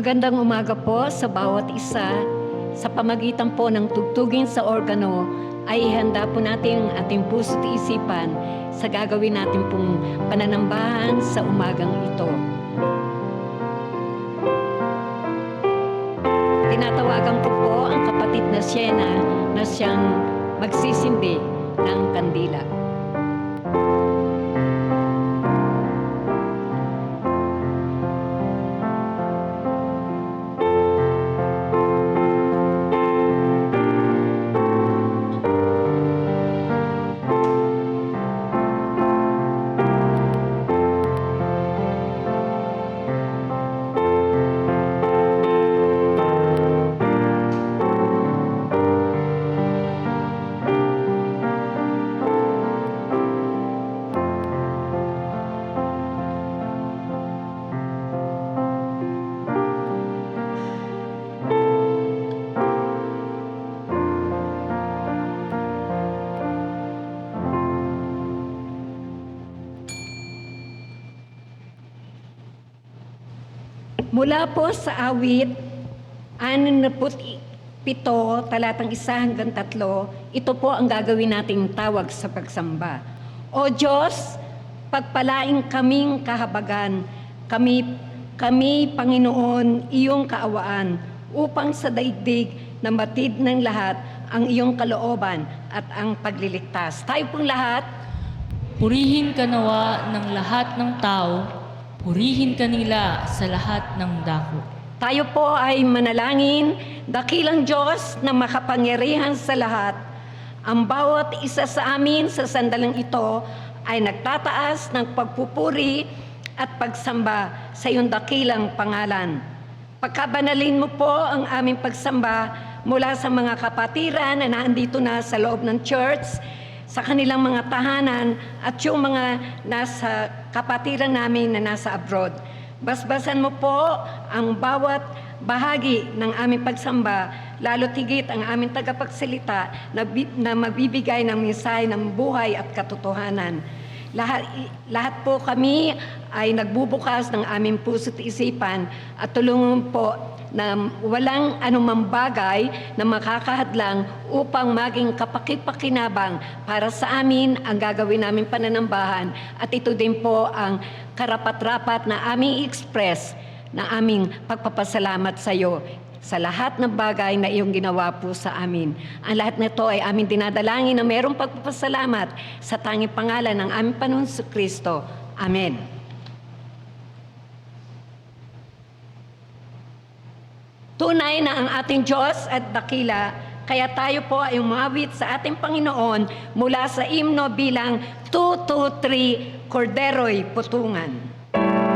Magandang umaga po sa bawat isa. Sa pamagitan po ng tugtugin sa organo, ay ihanda po natin ang ating puso't isipan sa gagawin natin pong pananambahan sa umagang ito. Tinatawagan ko po ang kapatid na Siena na siyang magsisindi ng kandila. Mula po sa awit 67, talatang 1 hanggang 3, ito po ang gagawin nating tawag sa pagsamba. O Diyos, pagpalaing kaming kahabagan, kami Panginoon, iyong kaawaan, upang sa daigdig na matid ng lahat ang iyong kalooban at ang pagliligtas. Tayo pong lahat, Purihin ka nawa ng lahat ng tao, purihin ka nila sa lahat ng dako. tayo po ay manalangin, dakilang Diyos na makapangyarihan sa lahat. Ang bawat isa sa amin sa sandaling ito ay nagtataas ng pagpupuri at pagsamba sa iyong dakilang pangalan. Pagkabanalin mo po ang aming pagsamba mula sa mga kapatiran na nandito na sa loob ng church, sa kanilang mga tahanan at yung mga nasa kapatiran namin na nasa abroad. Basbasan mo po ang bawat bahagi ng aming pagsamba, lalo tigit ang aming tagapagsalita na magbibigay ng mensahe ng buhay at katotohanan. Lahat po kami ay nagbubukas ng aming puso't isipan at tulungan po na walang anumang bagay na makakahadlang upang maging kapakipakinabang para sa amin ang gagawin namin pananambahan, at ito din po ang karapat-rapat na aming express na aming pagpapasalamat sa iyo sa lahat ng bagay na iyong ginawa po sa amin. Ang lahat na ito ay aming dinadalangin na mayroong pagpapasalamat sa tanging pangalan ng aming Panginoon Kristo. Amen. Tunay na ang ating Diyos at dakila, kaya tayo po ay umawit sa ating Panginoon mula sa himno bilang 223, Kordero'y Putungan. Purihan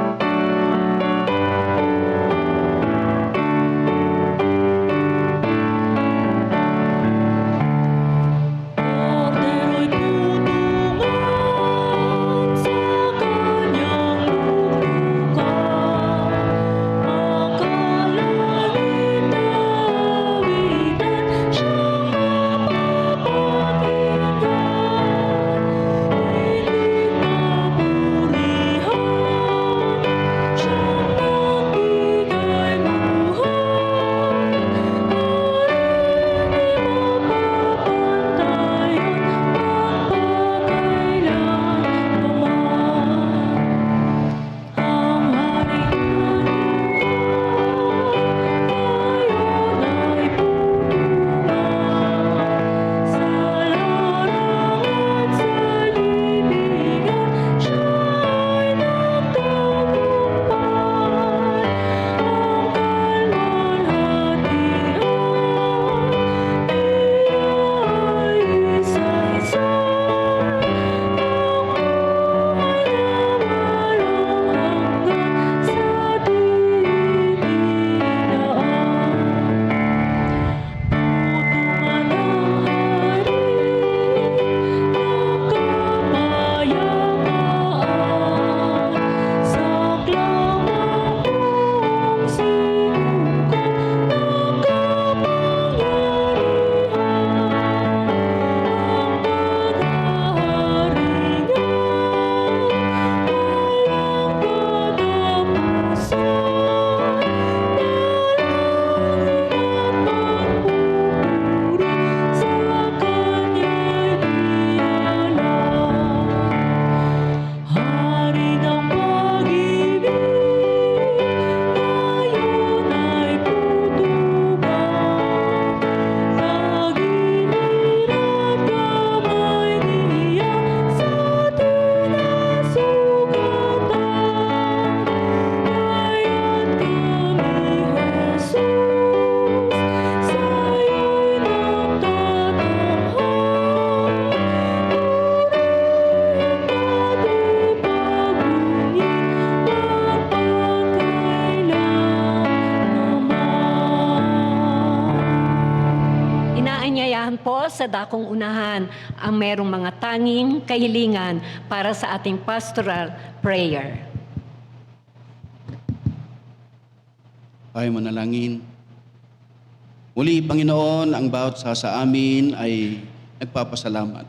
Siyahan po sa dakong unahan ang merong mga tanging kahilingan para sa ating pastoral prayer. Tayo manalangin. Muli, Panginoon, ang bawat sa amin ay nagpapasalamat.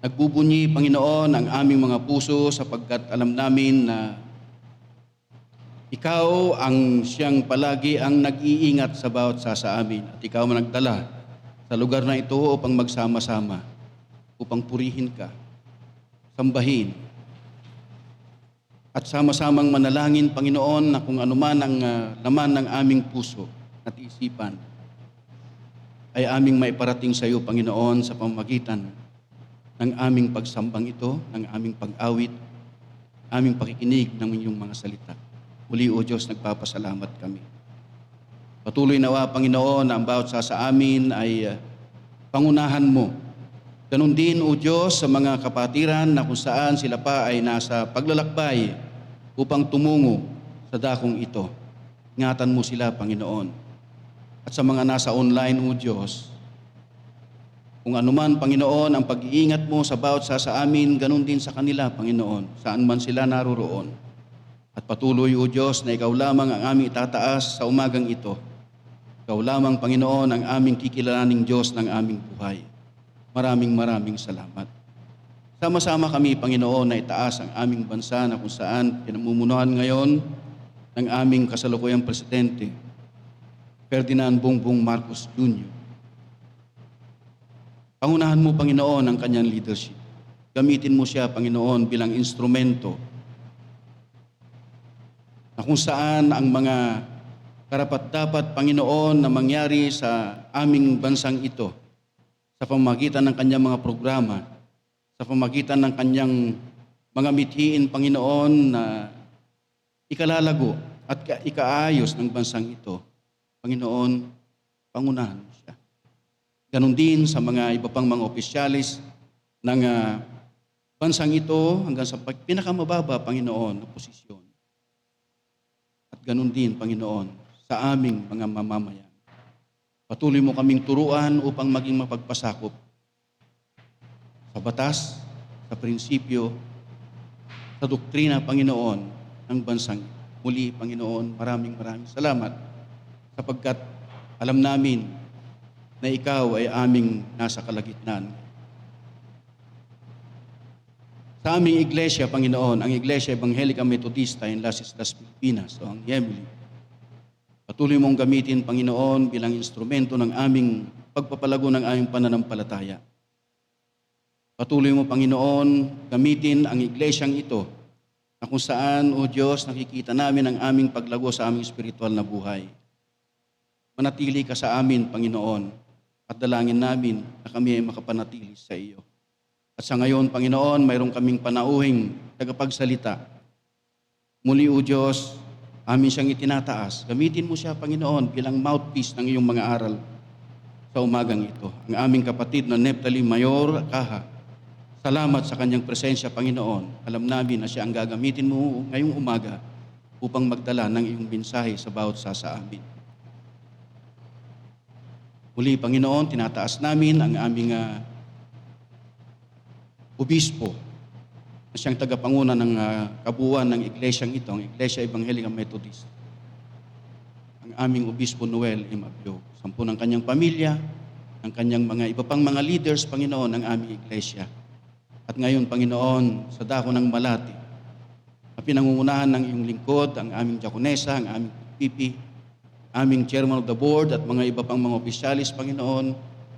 Nagbubunyi, Panginoon, ang aming mga puso sapagkat alam namin na Ikaw ang siyang palagi ang nag-iingat sa bawat sa amin. At Ikaw ang nagdala sa lugar na ito upang magsama-sama, upang purihin Ka, sambahin, at sama-samang manalangin, Panginoon, na kung anuman ang laman ng aming puso at isipan ay aming maiparating sa iyo, Panginoon, sa pamamagitan ng aming pagsambang ito, ng aming pag-awit, aming pakikinig ng inyong mga salita. Muli, O Diyos, nagpapasalamat kami. Patuloy nawa, Panginoon, na ang bawat sa amin ay pangunahan mo. Ganon din, O Diyos, sa mga kapatiran na kung saan sila pa ay nasa paglalakbay upang tumungo sa dakong ito. Ingatan mo sila, Panginoon. At sa mga nasa online, O Diyos, kung anuman, Panginoon, ang pag-iingat mo sa bawat sa amin, ganon din sa kanila, Panginoon, saan man sila naroroon. At patuloy, O Diyos, na Ikaw lamang ang aming itataas sa umagang ito. Ikaw lamang, Panginoon, ang aming kikilalaning Diyos ng aming buhay. Maraming salamat. Sama-sama kami, Panginoon, na itaas ang aming bansa na kung saan pinamumunuan ngayon ng aming kasalukuyang Presidente, Ferdinand Bongbong Marcos Jr. Pangunahan mo, Panginoon, ang kanyang leadership. Gamitin mo siya, Panginoon, bilang instrumento na kung saan ang mga karapat-dapat, Panginoon, na mangyari sa aming bansang ito sa pamamagitan ng kanyang mga programa, sa pamamagitan ng kanyang mga mithiin, Panginoon, na ikalalago at ikaayos ng bansang ito. Panginoon, pangunahan mo siya. Ganon din sa mga iba pang mga opisyalis ng bansang ito hanggang sa pinakamababa, Panginoon, na posisyon. At ganon din, Panginoon, sa aming mga mamamayan. Patuloy mo kaming turuan upang maging mapagpasakop sa batas, sa prinsipyo, sa doktrina, Panginoon, ng bansang ito. Muli, Panginoon, maraming salamat sapagkat alam namin na Ikaw ay aming nasa kalagitnaan. Sa aming iglesia, Panginoon, ang Iglesia Evangelica Metodista in Las Islas Pilipinas, o ang YEMLI, patuloy mong gamitin, Panginoon, bilang instrumento ng aming pagpapalago ng aming pananampalataya. Patuloy mo, Panginoon, gamitin ang iglesyang ito na kung saan, O Diyos, nakikita namin ang aming paglago sa aming spiritual na buhay. Manatili ka sa amin, Panginoon, at dalangin namin na kami ay makapanatili sa iyo. At sa ngayon, Panginoon, mayroon kaming panauhing tagapagsalita. Muli, O Diyos, amin siyang itinataas. Gamitin mo siya, Panginoon, bilang mouthpiece ng iyong mga aral sa umagang ito. Ang aming kapatid na Neptali Mayor Kaha, salamat sa kanyang presensya, Panginoon. Alam namin na siya ang gagamitin mo ngayong umaga upang magdala ng iyong mensahe sa bawat sa amin. Muli, Panginoon, tinataas namin ang aming obispo na siyang tagapanguna ng kabuuan ng iglesyang ito, ang Iglesia Evangelica Methodist. Ang aming obispo Noel M. Ablog, 10 ng kanyang pamilya, ng kanyang mga iba pang mga leaders, Panginoon, ng aming iglesia. At ngayon, Panginoon, sa dako ng Malati, na pinangungunahan ng iyong lingkod, ang aming diakonesa, ang aming pipi, aming chairman of the board at mga iba pang mga opisyalis, Panginoon,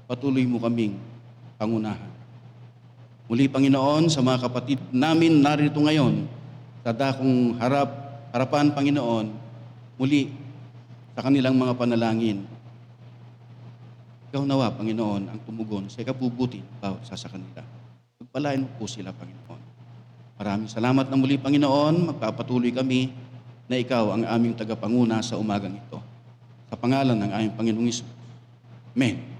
patuloy mo kaming pangunahan. Muli, Panginoon, sa mga kapatid namin narito ngayon, sa dakong harapan, Panginoon, muli sa kanilang mga panalangin. Ikaw nawa, Panginoon, ang tumugon sa ikabubuti bawat sa kanila. Pagpalain mo po sila, Panginoon. Maraming salamat na muli, Panginoon. Magpapatuloy kami na Ikaw ang aming tagapanguna sa umagang ito. Sa pangalan ng aming Panginoong Hesus. Amen.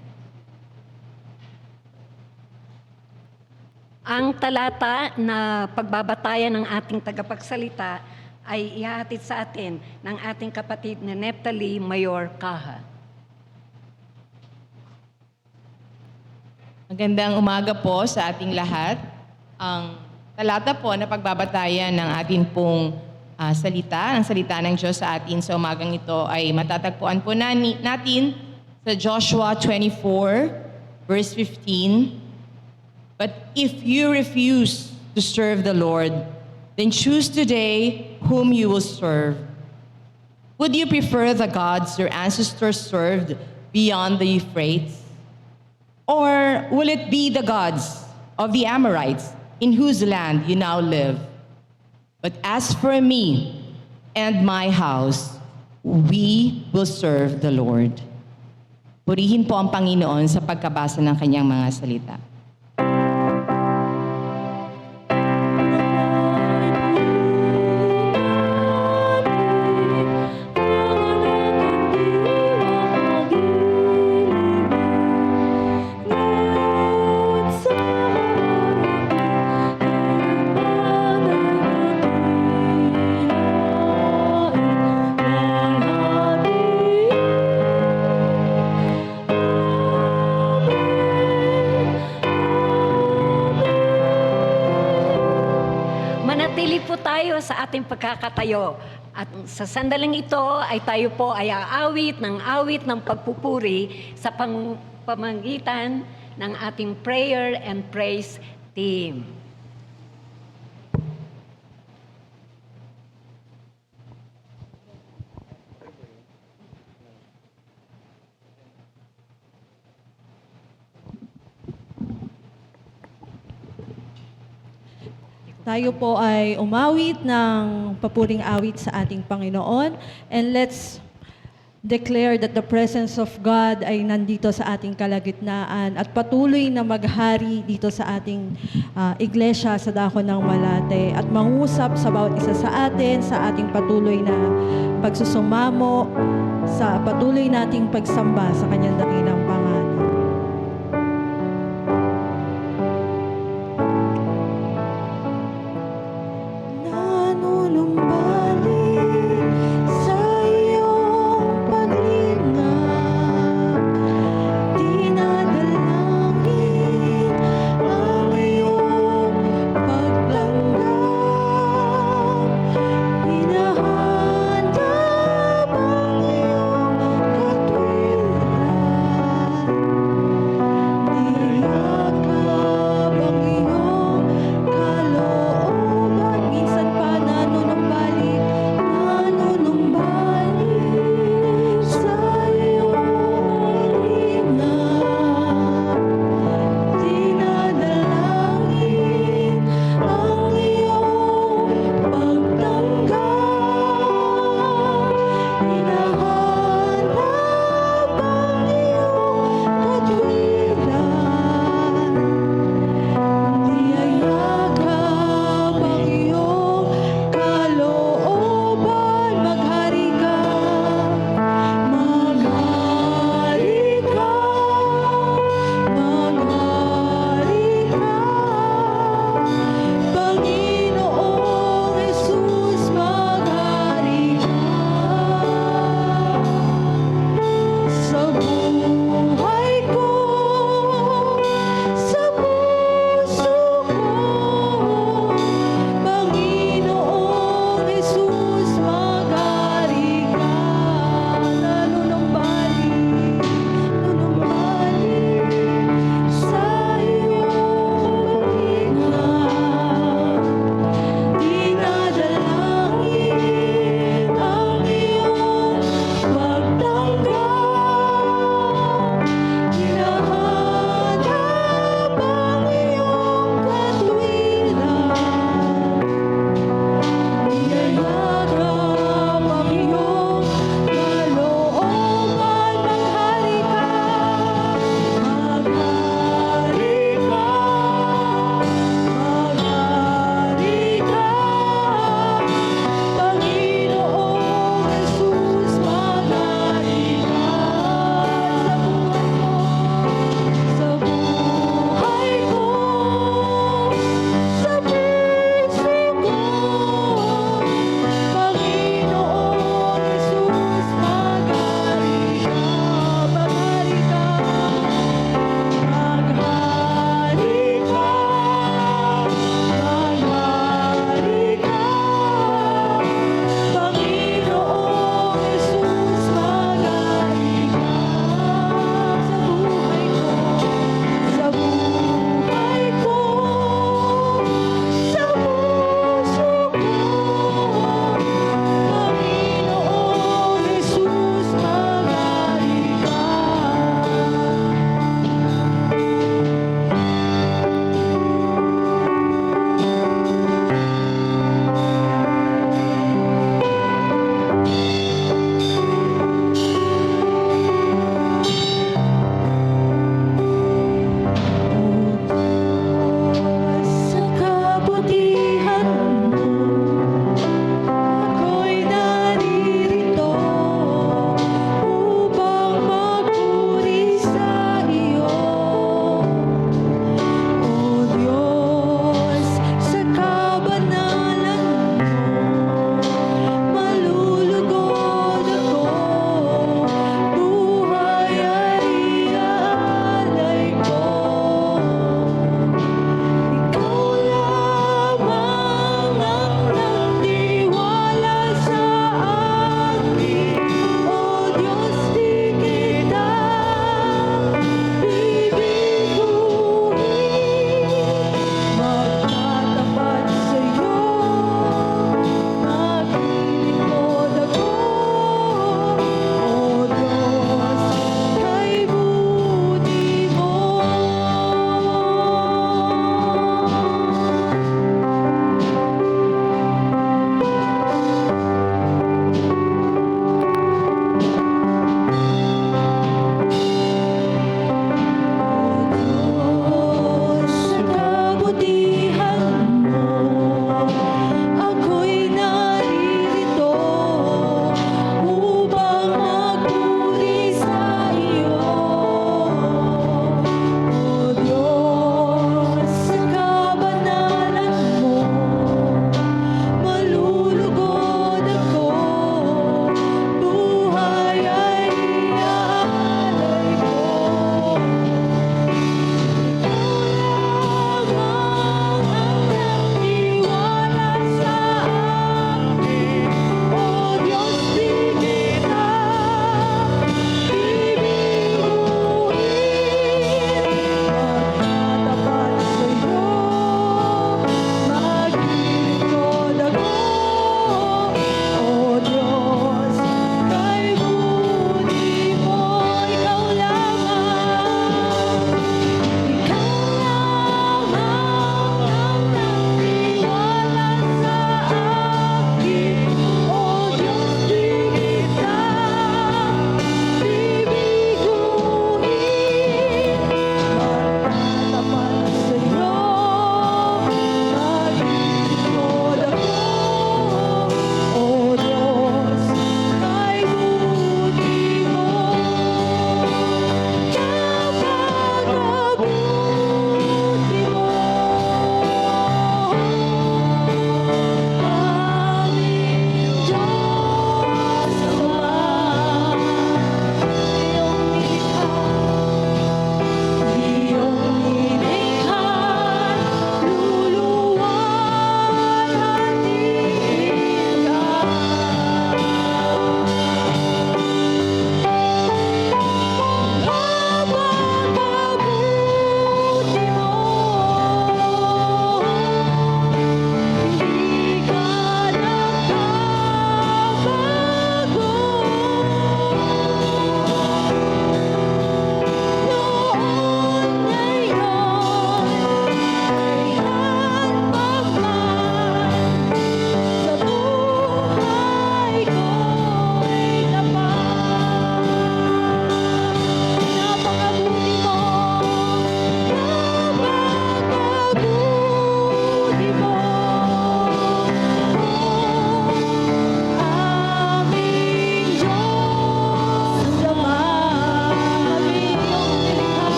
Ang talata na pagbabatayan ng ating tagapagsalita ay ihahatid sa atin ng ating kapatid na Neptali Mayor Kaha. Magandang umaga po sa ating lahat. Ang talata po na pagbabatayan ng atin pong salita, ang salita ng Diyos sa atin sa umagang ito ay matatagpuan po natin sa Joshua 24, verse 15. But if you refuse to serve the Lord, then choose today whom you will serve. Would you prefer the gods your ancestors served beyond the Euphrates? Or will it be the gods of the Amorites in whose land you now live? But as for me and my house, we will serve the Lord. Purihin po ang Panginoon sa pagkabasa ng kanyang mga salita. Manatili po tayo sa ating pagkakatayo. At sa sandaling ito ay tayo po ay aawit ng pagpupuri sa pamamagitan ng ating prayer and praise team. Tayo po ay umawit ng papuring awit sa ating Panginoon, and let's declare that the presence of God ay nandito sa ating kalagitnaan at patuloy na maghari dito sa ating iglesia sa dako ng Malate at mangusap sa bawat isa sa atin sa ating patuloy na pagsusumamo, sa patuloy nating pagsamba sa kanyang dakilang pangalan. Hinahanda ang iyong katwiran.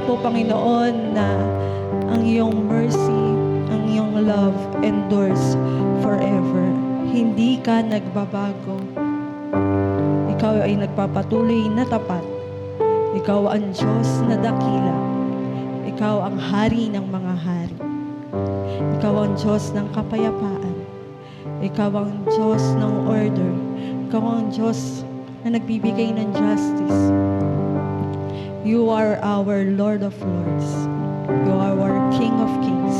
po, Panginoon, na ang iyong mercy, ang iyong love endures forever. Hindi ka nagbabago. Ikaw ay nagpapatuloy na tapat. Ikaw ang Diyos na dakila. Ikaw ang hari ng mga hari. Ikaw ang Diyos ng kapayapaan. Ikaw ang Diyos ng order. Ikaw ang Diyos na nagbibigay ng justice. You are our Lord of Lords. You are our King of Kings.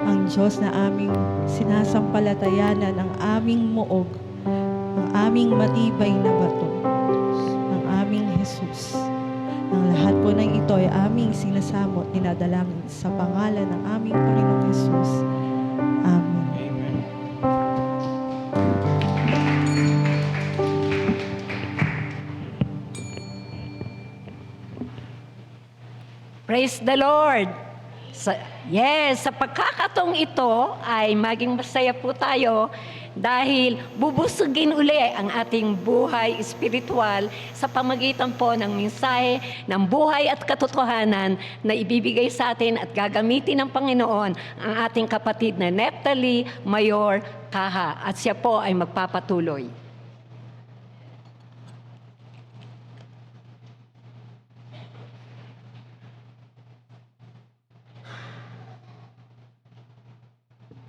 Ang Diyos na aming sinasampalatayanan, ang aming muog, ang aming matibay na bato, ang aming Jesus. Ang lahat po ng ito ay aming sinasamot, dinadalangin sa pangalan ng aming Panginoong Jesus. Amen. Praise the Lord! Sa pagkakataong ito ay maging masaya po tayo dahil bubusugin uli ang ating buhay espiritual sa pamagitan po ng mensahe ng buhay at katotohanan na ibibigay sa atin at gagamitin ng Panginoon ang ating kapatid na Neftali Mayor Kaha, at siya po ay magpapatuloy.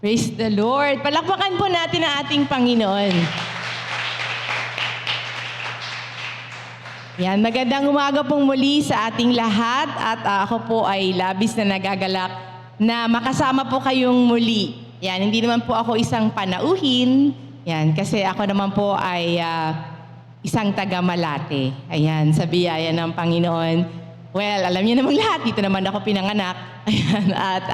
Praise the Lord. Palakpakan po natin ang ating Panginoon. Yan, magandang umaga pong muli sa ating lahat at ako po ay labis na nagagalak na makasama po kayong muli. Yan, hindi naman po ako isang panauhin. Yan, kasi ako naman po ay isang taga-Malate. Ayan, sa biyaya ng Panginoon. Well, alam niyo namang lahat, dito naman ako pinanganak. Ayan, at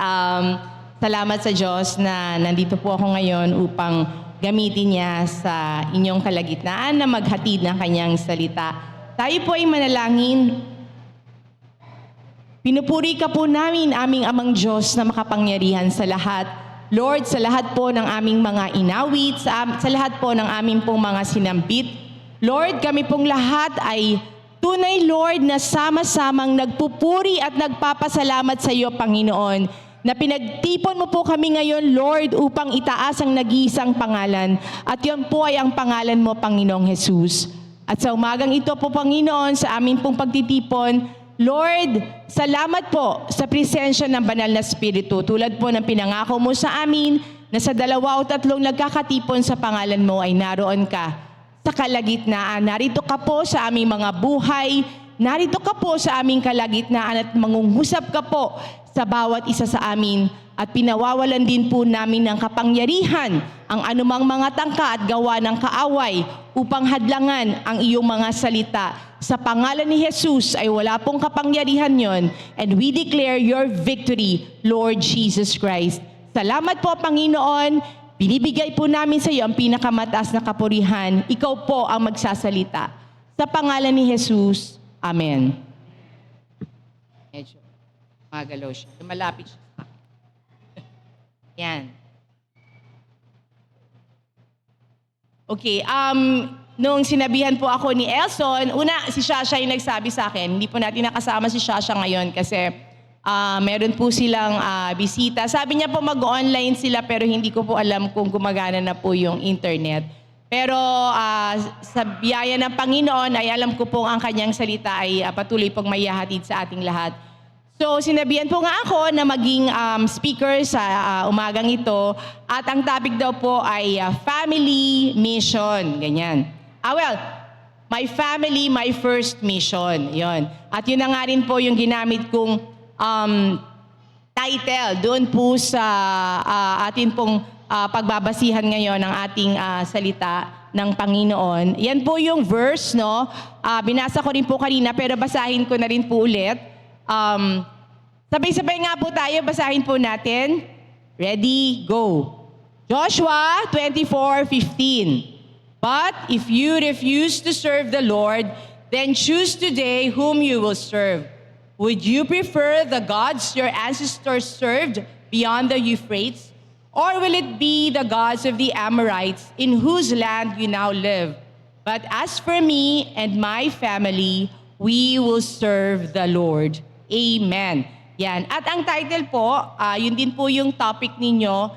salamat sa Diyos na nandito po ako ngayon upang gamitin niya sa inyong kalagitnaan na maghatid ng kanyang salita. Tayo po ay manalangin. Pinupuri ka po namin, aming amang Diyos na makapangyarihan sa lahat. Lord, sa lahat po ng aming mga inawit, sa lahat po ng aming pong mga sinambit. Lord, kami pong lahat ay tunay, Lord, na sama-samang nagpupuri at nagpapasalamat sa iyo, Panginoon, na pinagtipon mo po kami ngayon, Lord, upang itaas ang nag-iisang pangalan. At yun po ay ang pangalan mo, Panginoong Jesus. At sa umagang ito po, Panginoon, sa amin pong pagtitipon, Lord, salamat po sa presensya ng Banal na Espiritu. Tulad po ng pinangako mo sa amin, na sa 2 o 3 nagkakatipon sa pangalan mo ay naroon ka sa kalagitnaan. Narito ka po sa aming mga buhay, narito ka po sa aming kalagitnaan at mangungusap ka po sa bawat isa sa amin at pinawawalan din po namin ng kapangyarihan ang anumang mga tangka at gawa ng kaaway upang hadlangan ang iyong mga salita. Sa pangalan ni Jesus ay wala pong kapangyarihan yon, and we declare your victory, Lord Jesus Christ. Salamat po, Panginoon. Binibigay po namin sa iyo ang pinakamataas na kapurihan. Ikaw po ang magsasalita. Sa pangalan ni Jesus, Amen. Medyo magalaw siya. Malapit siya. Yan. Okay, nung sinabihan po ako ni Elson, una, si Shasha yung nagsabi sa akin. Hindi po natin nakasama si Shasha ngayon kasi meron po silang bisita. Sabi niya po mag-online sila pero hindi ko po alam kung gumagana na po yung internet. Pero sa biyaya ng Panginoon ay alam ko po ang kanyang salita ay patuloy pong maihahatid sa ating lahat. So sinabihan po nga ako na maging speaker sa umagang ito at ang topic daw po ay family mission. Ganyan. My family, my first mission. Yon. At yun na nga rin po yung ginamit kong title doon po sa atin pong pagbabasihan ngayon ng ating salita ng Panginoon. Yan po yung verse, no? Binasa ko rin po kanina pero basahin ko na rin po ulit. Sabay-sabay nga po tayo, basahin po natin. Ready, go. Joshua 24:15. But if you refuse to serve the Lord, then choose today whom you will serve. Would you prefer the gods your ancestors served beyond the Euphrates? Or will it be the gods of the Amorites in whose land you now live? But as for me and my family, we will serve the Lord. Amen. Yan. At ang title po, yun din po yung topic ninyo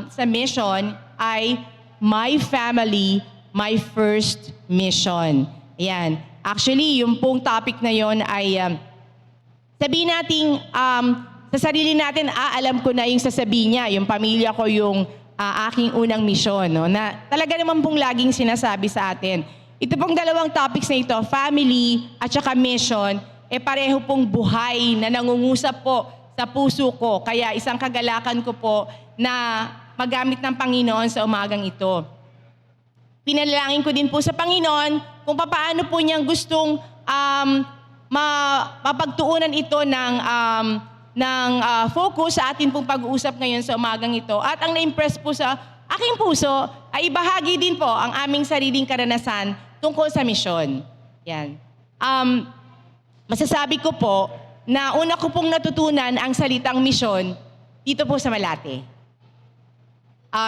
sa mission ay My Family, My First Mission. Yan. Actually, yung pong topic na yon ay sabihin natin, sa sarili natin, alam ko na yung sasabihin niya, yung pamilya ko yung aking unang misyon, no? Na talaga naman pong laging sinasabi sa atin. Ito pong dalawang topics na ito, family at saka mission, pareho pong buhay na nangungusap po sa puso ko. Kaya isang kagalakan ko po na magamit ng Panginoon sa umagang ito. Pinalangin ko din po sa Panginoon kung paano po niyang gustong mapagtuunan ito ng focus sa atin pong pag-uusap ngayon sa umagang ito. At ang na-impress po sa aking puso ay ibahagi din po ang aming sariling karanasan tungkol sa misyon. Yan. Masasabi ko po na una ko pong natutunan ang salitang misyon dito po sa Malate.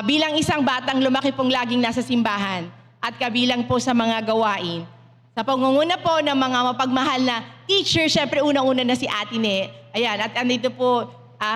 Bilang isang batang lumaki pong laging nasa simbahan at kabilang po sa mga gawain, sa pangunguna po ng mga mapagmahal na teacher, syempre unang-una na si Ate Ne. Ayan, at andito po,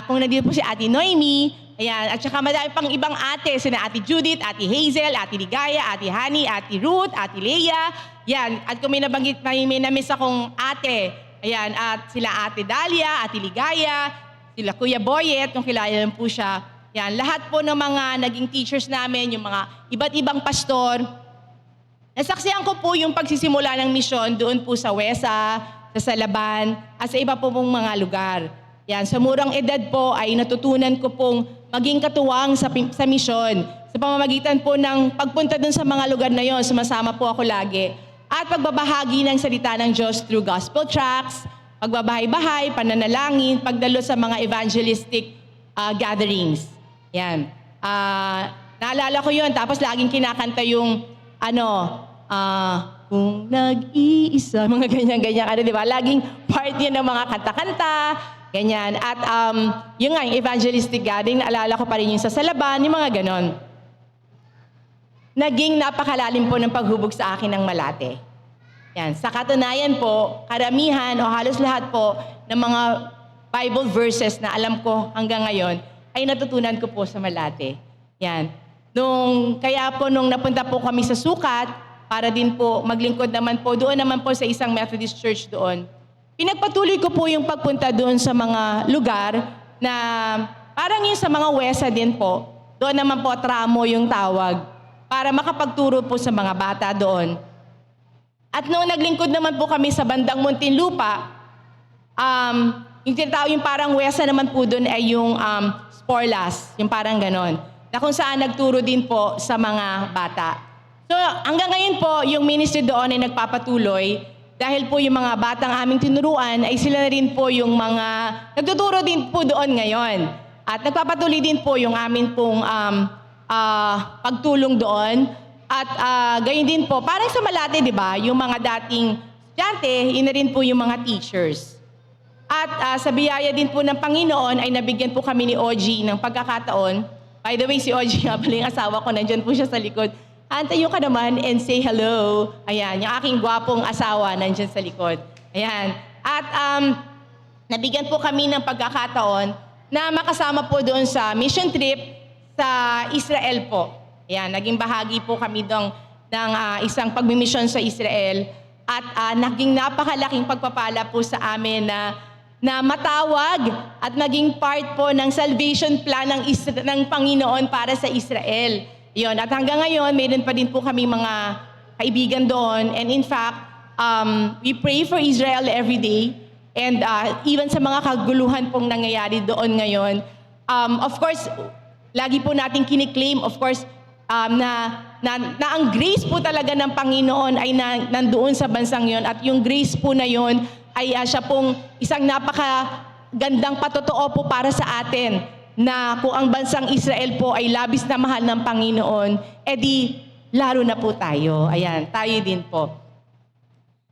kung nandito po si Ate Noemi, ayan, at saka madami pang ibang ate, sina Ate Judith, Ate Hazel, Ate Ligaya, Ate Honey, Ate Ruth, Ate Leia, ayan, at kung may nabanggit, may namiss akong ate, ayan, at sila Ate Dalia, Ate Ligaya, sila Kuya Boyet, kung kilala naman po siya, yan, lahat po ng mga naging teachers namin, yung mga iba't ibang pastor. Nasaksihan ko po yung pagsisimula ng misyon doon po sa Wesa, sa Salaban, at sa iba po pong mga lugar. Yan, sa murang edad po ay natutunan ko pong maging katuwang sa misyon. Sa pamamagitan po ng pagpunta doon sa mga lugar na yon, sumasama po ako lagi. At pagbabahagi ng salita ng Diyos through gospel tracts, pagbabahay-bahay, pananalangin, pagdalo sa mga evangelistic gatherings. Yan. Naalala ko yun. Tapos laging kinakanta yung, kung nag-iisa, mga ganyan-ganyan, di ba? Laging part yun ng mga kanta-kanta, ganyan. At yung nga, yung evangelistic gathering, naalala ko pa rin yung sa Salaban, yung mga ganon. Naging napakalalim po ng paghubog sa akin ng Malate. Yan. Sa katunayan po, karamihan o halos lahat po ng mga Bible verses na alam ko hanggang ngayon, ay natutunan ko po sa Malate. Yan. Kaya po nung napunta po kami sa Sukat, para din po maglingkod naman po, doon naman po sa isang Methodist Church doon. Pinagpatuloy ko po yung pagpunta doon sa mga lugar na parang yung sa mga Wesa din po, doon naman po tramo yung tawag, para makapagturo po sa mga bata doon. At noong naglingkod naman po kami sa bandang Muntinlupa, yung tinatawag yung parang Wesa naman po doon ay yung Sporlas, yung parang ganon, na kung saan nagturo din po sa mga bata. So hanggang ngayon po, yung ministry doon ay nagpapatuloy dahil po yung mga batang aming tinuruan ay sila na rin po yung mga nagtuturo din po doon ngayon. At nagpapatuloy din po yung amin pong pagtulong doon. At gayon din po, parang sa Malate, di ba, yung mga dating estudyante, yun na rin po yung mga teachers. At sa biyaya din po ng Panginoon ay nabigyan po kami ni OG ng pagkakataon. By the way, si OG nga pala yung asawa ko, nandyan po siya sa likod. Antayo ka naman and say hello. Ayan, yung aking gwapong asawa nandyan sa likod. Ayan. At nabigyan po kami ng pagkakataon na makasama po doon sa mission trip sa Israel po. Ayan, naging bahagi po kami ng isang pagmimisyon sa Israel. At naging napakalaking pagpapala po sa amin na matawag at maging part po ng salvation plan ng Panginoon para sa Israel. Yun. At hanggang ngayon, mayroon pa din po kami mga kaibigan doon. And in fact, we pray for Israel every day. And even sa mga kaguluhan pong nangyayari doon ngayon, of course, lagi po natin kiniklaim, of course, na ang grace po talaga ng Panginoon ay nandoon sa bansang yon. At yung grace po na yon ay siya pong isang napakagandang patotoo po para sa atin na kung ang bansang Israel po ay labis na mahal ng Panginoon, edi lalo na po tayo. Ayan, tayo din po.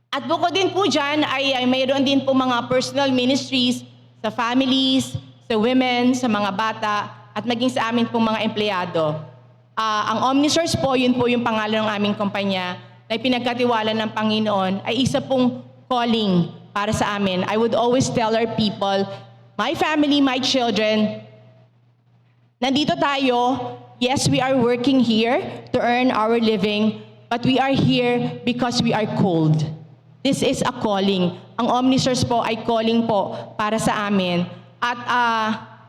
At bukod din po dyan ay mayroon din po mga personal ministries sa families, sa women, sa mga bata, at maging sa amin pong mga empleyado. Ang Omnisource po, yun po yung pangalan ng aming kumpanya na pinagkatiwala ng Panginoon, ay isa pong calling para sa amin. I would always tell our people, my family, my children, nandito tayo. Yes, we are working here to earn our living, but we are here because we are called. This is a calling. Ang Omnisource po ay calling po para sa amin. At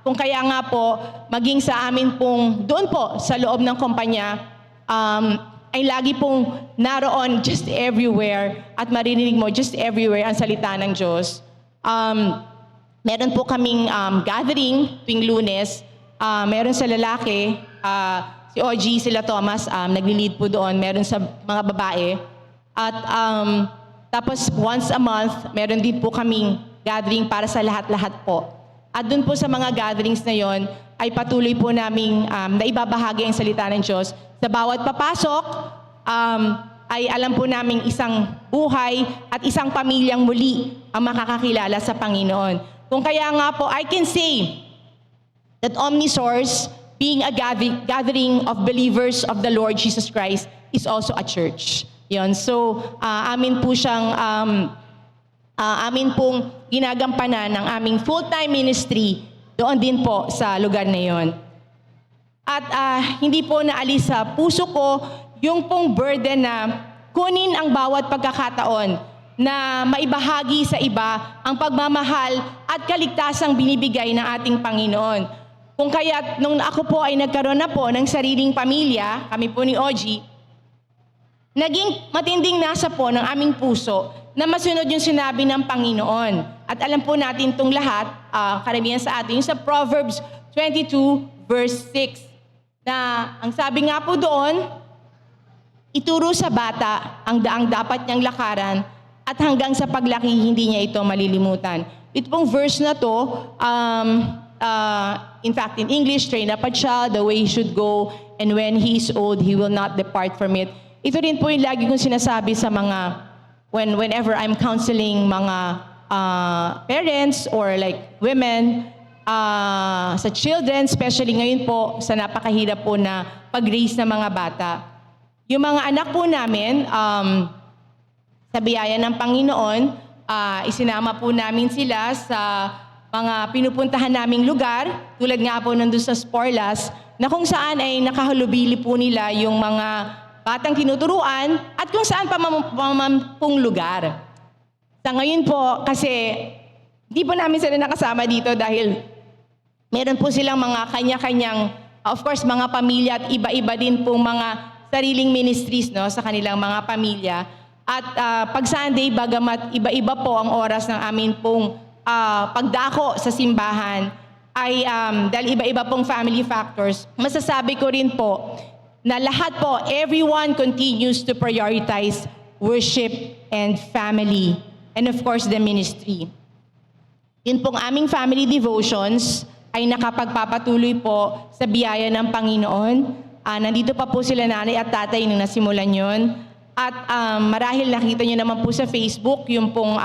kung kaya nga po, maging sa amin pong doon po sa loob ng kumpanya, ay lagi pong naroon just everywhere at maririnig mo just everywhere ang salita ng Diyos. Meron po kaming gathering tuwing Lunes. Meron sa lalaki, si OG, sila Thomas, nagli-lead po doon. Meron sa mga babae. At tapos once a month, meron din po kaming gathering para sa lahat-lahat po. At doon po sa mga gatherings na yon, ay patuloy po naming naibabahagi ang salita ng Diyos. Sa bawat papasok, ay alam po naming isang buhay at isang pamilyang muli ang makakakilala sa Panginoon. Kung kaya nga po, I can say that Omnisource, being a gathering of believers of the Lord Jesus Christ, is also a church. Yon. So, amin po siyang, amin pong ginagampanan ng aming full-time ministry doon din po sa lugar na yon. At hindi po naalis sa puso ko yung pong burden na kunin ang bawat pagkakataon na maibahagi sa iba ang pagmamahal at kaligtasang binibigay ng ating Panginoon. Kung kaya't nung ako po ay nagkaroon na po ng sariling pamilya, kami po ni OG, naging matinding nasa po ng aming puso na masunod yung sinabi ng Panginoon. At alam po natin itong lahat, karamihan sa atin, yung sa Proverbs 22 verse 6, na ang sabi nga po doon, ituro sa bata ang daang dapat niyang lakaran at hanggang sa paglaki hindi niya ito malilimutan. Ito pong verse na to, in fact, in English, train up a child the way he should go, and when he is old, he will not depart from it. Ito rin po yung lagi kong sinasabi sa mga, whenever I'm counseling mga parents or like women, sa children, especially ngayon po, sa napakahirap po na pag-raise ng mga bata. Yung mga anak po namin, sa biyaya ng Panginoon, isinama po namin sila sa mga pinupuntahan naming lugar, tulad nga po nandun sa Sporlas, na kung saan ay nakahalubili po nila yung mga batang tinuturuan at kung saan pong lugar. Sa ngayon po, kasi hindi po namin sila nakasama dito dahil meron po silang mga kanya-kanyang, of course, mga pamilya at iba-iba din pong mga sariling ministries no, sa kanilang mga pamilya. At pag Sunday, bagamat iba-iba po ang oras ng amin pong pagdako sa simbahan, ay dahil iba-iba pong family factors, masasabi ko rin po na lahat po, everyone continues to prioritize worship and family. And of course, the ministry. Yun pong aming family devotions ay nakapagpapatuloy po sa biyaya ng Panginoon. Nandito pa po sila nanay at tatay nung nasimulan yun. At marahil nakita nyo naman po sa Facebook yung pong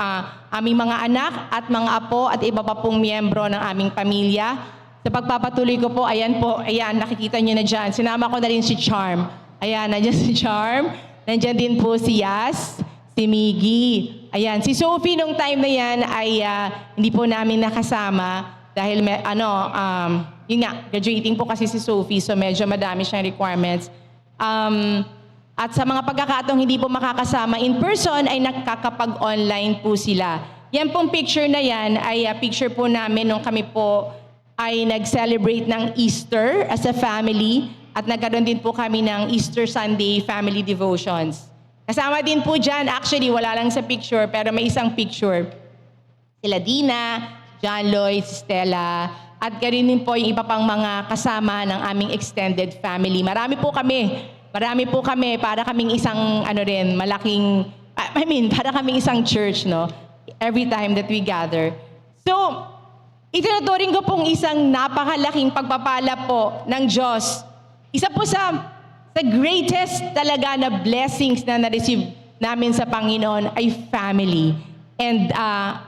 aming mga anak at mga apo at iba pa pong miyembro ng aming pamilya. Sa pagpapatuloy ko po, ayan, nakikita nyo na dyan. Sinama ko na rin si Charm. Ayan, nandiyan si Charm. Nandiyan din po si Yas, si Miggy. Ayan, si Sophie nung time na yan ay hindi po namin nakasama dahil yun nga, graduating po kasi si Sophie, so medyo madami siyang requirements. At sa mga pagkakataong hindi po makakasama in person ay nakakapag-online po sila. Yan pong picture na yan ay picture po namin nung kami po ay nag-celebrate ng Easter as a family at nagkaroon din po kami ng Easter Sunday family devotions. Kasama din po dyan, actually wala lang sa picture pero may isang picture. Sila Dina, John Lloyd, Stella, at karin din po yung iba pang mga kasama ng aming extended family. Marami po kami para kaming isang para kaming isang church, no? Every time that we gather. So, itinuturing ko pong isang napakalaking pagpapala po ng Diyos. Isa po sa greatest talaga na blessings na na-receive namin sa Panginoon ay family. And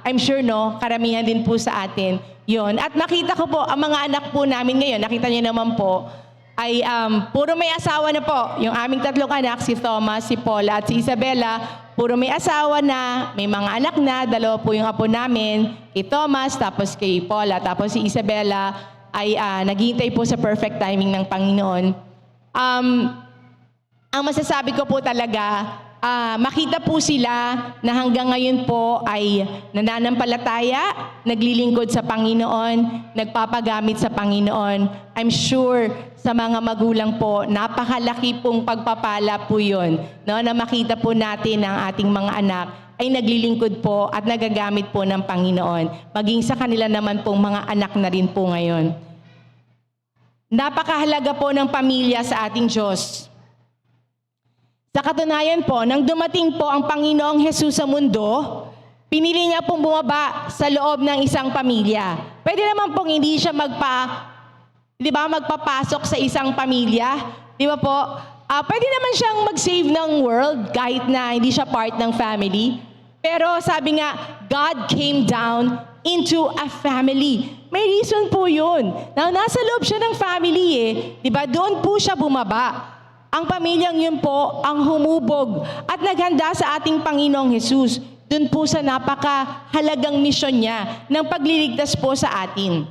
I'm sure, no, karamihan din po sa atin yon. At nakita ko po, ang mga anak po namin ngayon, nakita niyo naman po, ay puro may asawa na po. Yung aming tatlong anak, si Thomas, si Paula, at si Isabella, puro may asawa na, may mga anak na, 2 po yung apo namin, kay Thomas, tapos kay Paula, tapos si Isabella ay naghihintay po sa perfect timing ng Panginoon. Ang masasabi ko po talaga, makita po sila na hanggang ngayon po ay nananampalataya, naglilingkod sa Panginoon, nagpapagamit sa Panginoon. I'm sure sa mga magulang po, napakalaki pong pagpapala po yun, no? Na makita po natin ang ating mga anak ay naglilingkod po at nagagamit po ng Panginoon. Maging sa kanila naman pong mga anak na rin po ngayon. Napakahalaga po ng pamilya sa ating Diyos. Sa katunayan po, nang dumating po ang Panginoong Hesus sa mundo, pinili niya pong bumaba sa loob ng isang pamilya. Pwede naman pong hindi siya magpapasok sa isang pamilya. Di ba po? Pwede naman siyang mag-save ng world kahit na hindi siya part ng family. Pero sabi nga, God came down into a family. May reason po yun. Na nasa loob siya ng family Di ba? Doon po siya bumaba. Ang pamilyang yun po ang humubog at naghanda sa ating Panginoong Hesus. Doon po sa napakahalagang misyon niya ng pagliligtas po sa atin.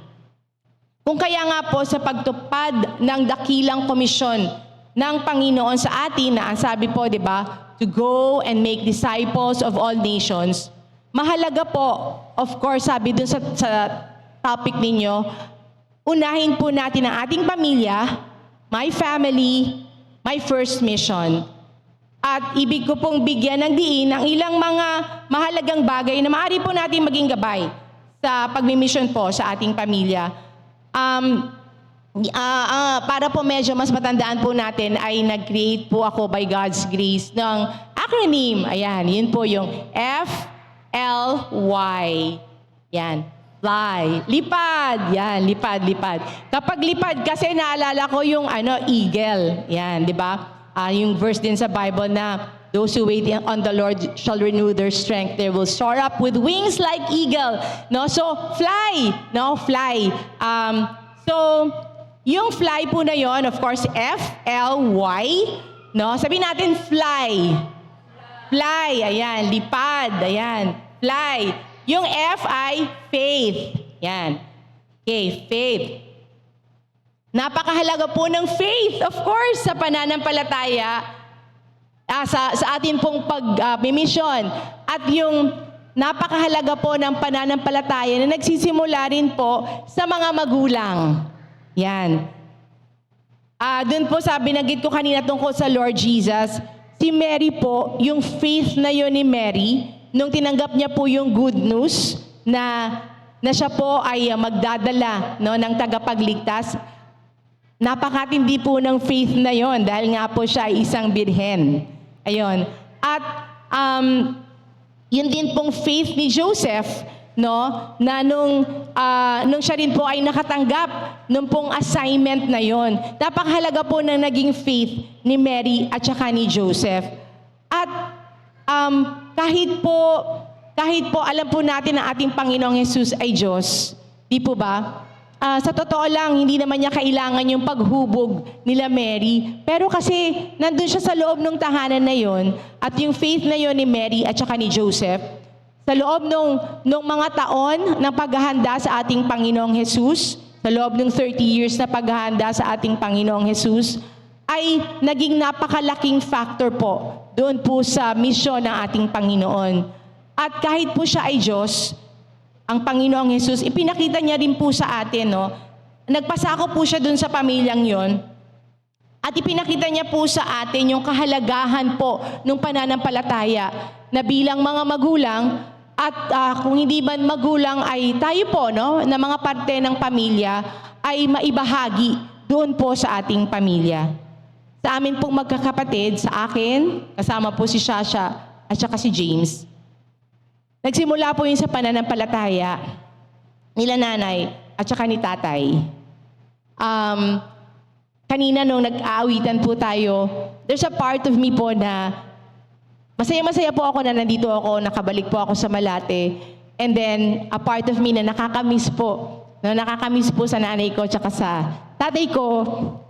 Kung kaya nga po sa pagtupad ng dakilang komisyon ng Panginoon sa atin na ang sabi po, di ba, to go and make disciples of all nations, mahalaga po, of course, sabi dun sa topic ninyo, unahin po natin ang ating pamilya, my family, my first mission. At ibig ko pong bigyan ng diin ang ilang mga mahalagang bagay na maaari po natin maging gabay sa pagmimission po sa ating pamilya. Para po medyo mas matandaan po natin ay nag-create po ako by God's grace ng acronym. Ayan, yun po yung FLY. Yan, fly. Lipad. Yan, lipad. Kapag lipad kasi naalala ko yung eagle. Yan, di ba? Yung verse din sa Bible na those who wait on the Lord shall renew their strength. They will soar up with wings like eagle. No, so fly. No, fly. So yung fly po na yon, of course, F-L-Y. No, sabihin natin fly. Fly. Ayan, lipad. Ayan, fly. Yung F ay faith. Yan. Okay, faith. Napakahalaga po ng faith, of course, sa pananampalataya, sa atin pong pag-mission. At yung napakahalaga po ng pananampalataya na nagsisimula rin po sa mga magulang. Yan. Doon po binanggit ko kanina tungkol sa Lord Jesus, si Mary po, yung faith na yun ni Mary, nung tinanggap niya po yung good news na siya po ay magdadala ng tagapagligtas, napakatindi po ng faith na yon dahil nga po siya ay isang birhen. Ayun. At yun din pong faith ni Joseph, na nung siya rin po ay nakatanggap nung pong assignment na yon. Napakahalaga po ng naging faith ni Mary at saka ni Joseph. At kahit po alam po natin na ating Panginoong Hesus ay Diyos, di po ba? Sa totoo lang, hindi naman niya kailangan yung paghubog nila Mary. Pero kasi nandun siya sa loob ng tahanan na yon at yung faith na yon ni Mary at saka ni Joseph, sa loob nung mga taon ng paghahanda sa ating Panginoong Hesus, sa loob ng 30 years na paghahanda sa ating Panginoong Hesus, ay naging napakalaking factor po doon po sa misyon ng ating Panginoon. At kahit po siya ay Diyos, ang Panginoong Hesus, ipinakita niya rin po sa atin, nagpasako po siya doon sa pamilyang yon. At ipinakita niya po sa atin yung kahalagahan po ng pananampalataya na bilang mga magulang at kung hindi man magulang ay tayo po, na mga parte ng pamilya ay maibahagi doon po sa ating pamilya. Sa amin pong magkakapatid, sa akin, kasama po si Shasha at saka si James. Nagsimula po yun sa pananampalataya nila nanay at saka ni tatay. Kanina nung nag-aawitan po tayo, there's a part of me po na masaya-masaya po ako na nandito ako, nakabalik po ako sa Malate. And then, a part of me na nakakamiss po. Nakakamiss po sa nanay ko at saka sa tatay ko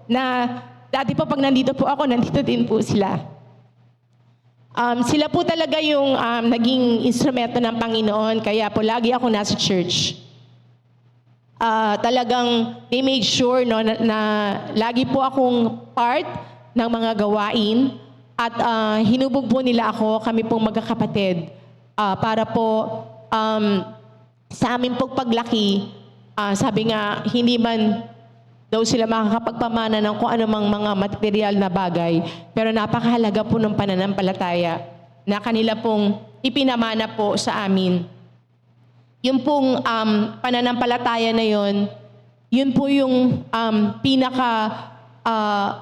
na dati po pag nandito po ako, nandito din po sila. Sila po talaga yung naging instrumento ng Panginoon, kaya po lagi ako nasa church. Talagang they made sure no, na lagi po akong part ng mga gawain at hinubog po nila ako, kami pong magkakapatid, para po sa aming pong paglaki, sabi nga, hindi man daw sila makakapagpamana ng kung anumang mga material na bagay, pero napakahalaga po ng pananampalataya na kanila pong ipinamana po sa amin. Yung pong pananampalataya na yun po yung pinaka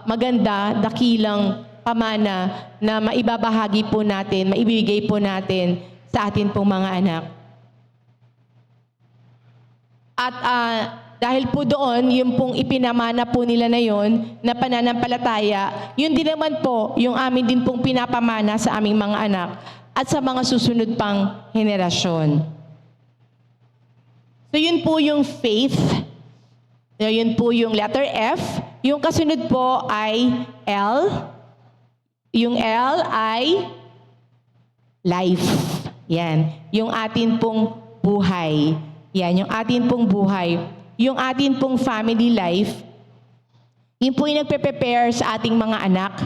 maganda, dakilang pamana na maibabahagi po natin, maibibigay po natin sa atin pong mga anak. At dahil po doon, yung pong ipinamana po nila na yun, na pananampalataya, yun din naman po yung amin din pong pinapamana sa aming mga anak at sa mga susunod pang henerasyon. So yun po yung faith, yun po yung letter F, yung kasunod po ay L, yung L ay life. Yan, yung atin pong buhay. Yan, yung atin pong buhay. Yung atin pong family life, yun po yung nagpe-prepare sa ating mga anak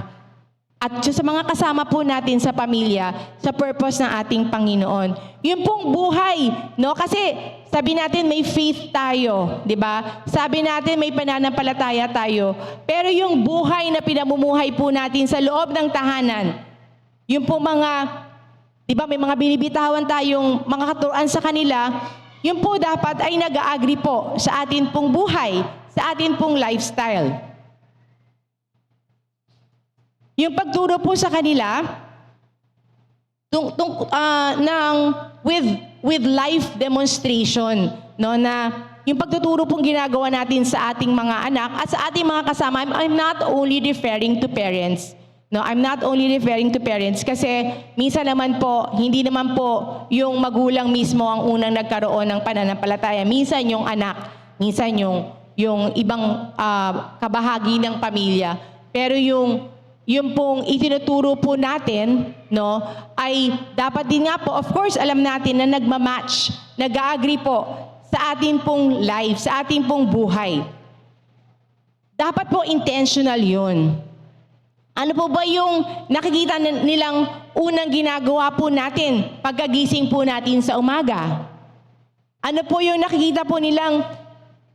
at sa mga kasama po natin sa pamilya sa purpose ng ating Panginoon. Yun pong buhay, no? Kasi sabi natin may faith tayo, di ba? Sabi natin may pananampalataya tayo. Pero yung buhay na pinamumuhay po natin sa loob ng tahanan, yung pong mga, di ba may mga binibitawan tayong mga katuruan sa kanila, yun po dapat ay nag-a-agree po sa atin pong buhay, sa atin pong lifestyle. Yung pagturo po sa kanila, with life demonstration, no, na yung pagtuturo pong ginagawa natin sa ating mga anak at sa ating mga kasama, I'm not only referring to parents. No, I'm not only referring to parents kasi minsan naman po, hindi naman po yung magulang mismo ang unang nagkaroon ng pananampalataya. Minsan yung anak, minsan yung ibang kabahagi ng pamilya. Pero yung pong itinuturo po natin, no, ay dapat din nga po, of course, alam natin na nagmamatch, nag-a-agree po sa ating pong life, sa ating pong buhay. Dapat po intentional yun. Ano po ba yung nakikita nilang unang ginagawa po natin pagkagising po natin sa umaga? Ano po yung nakikita po nilang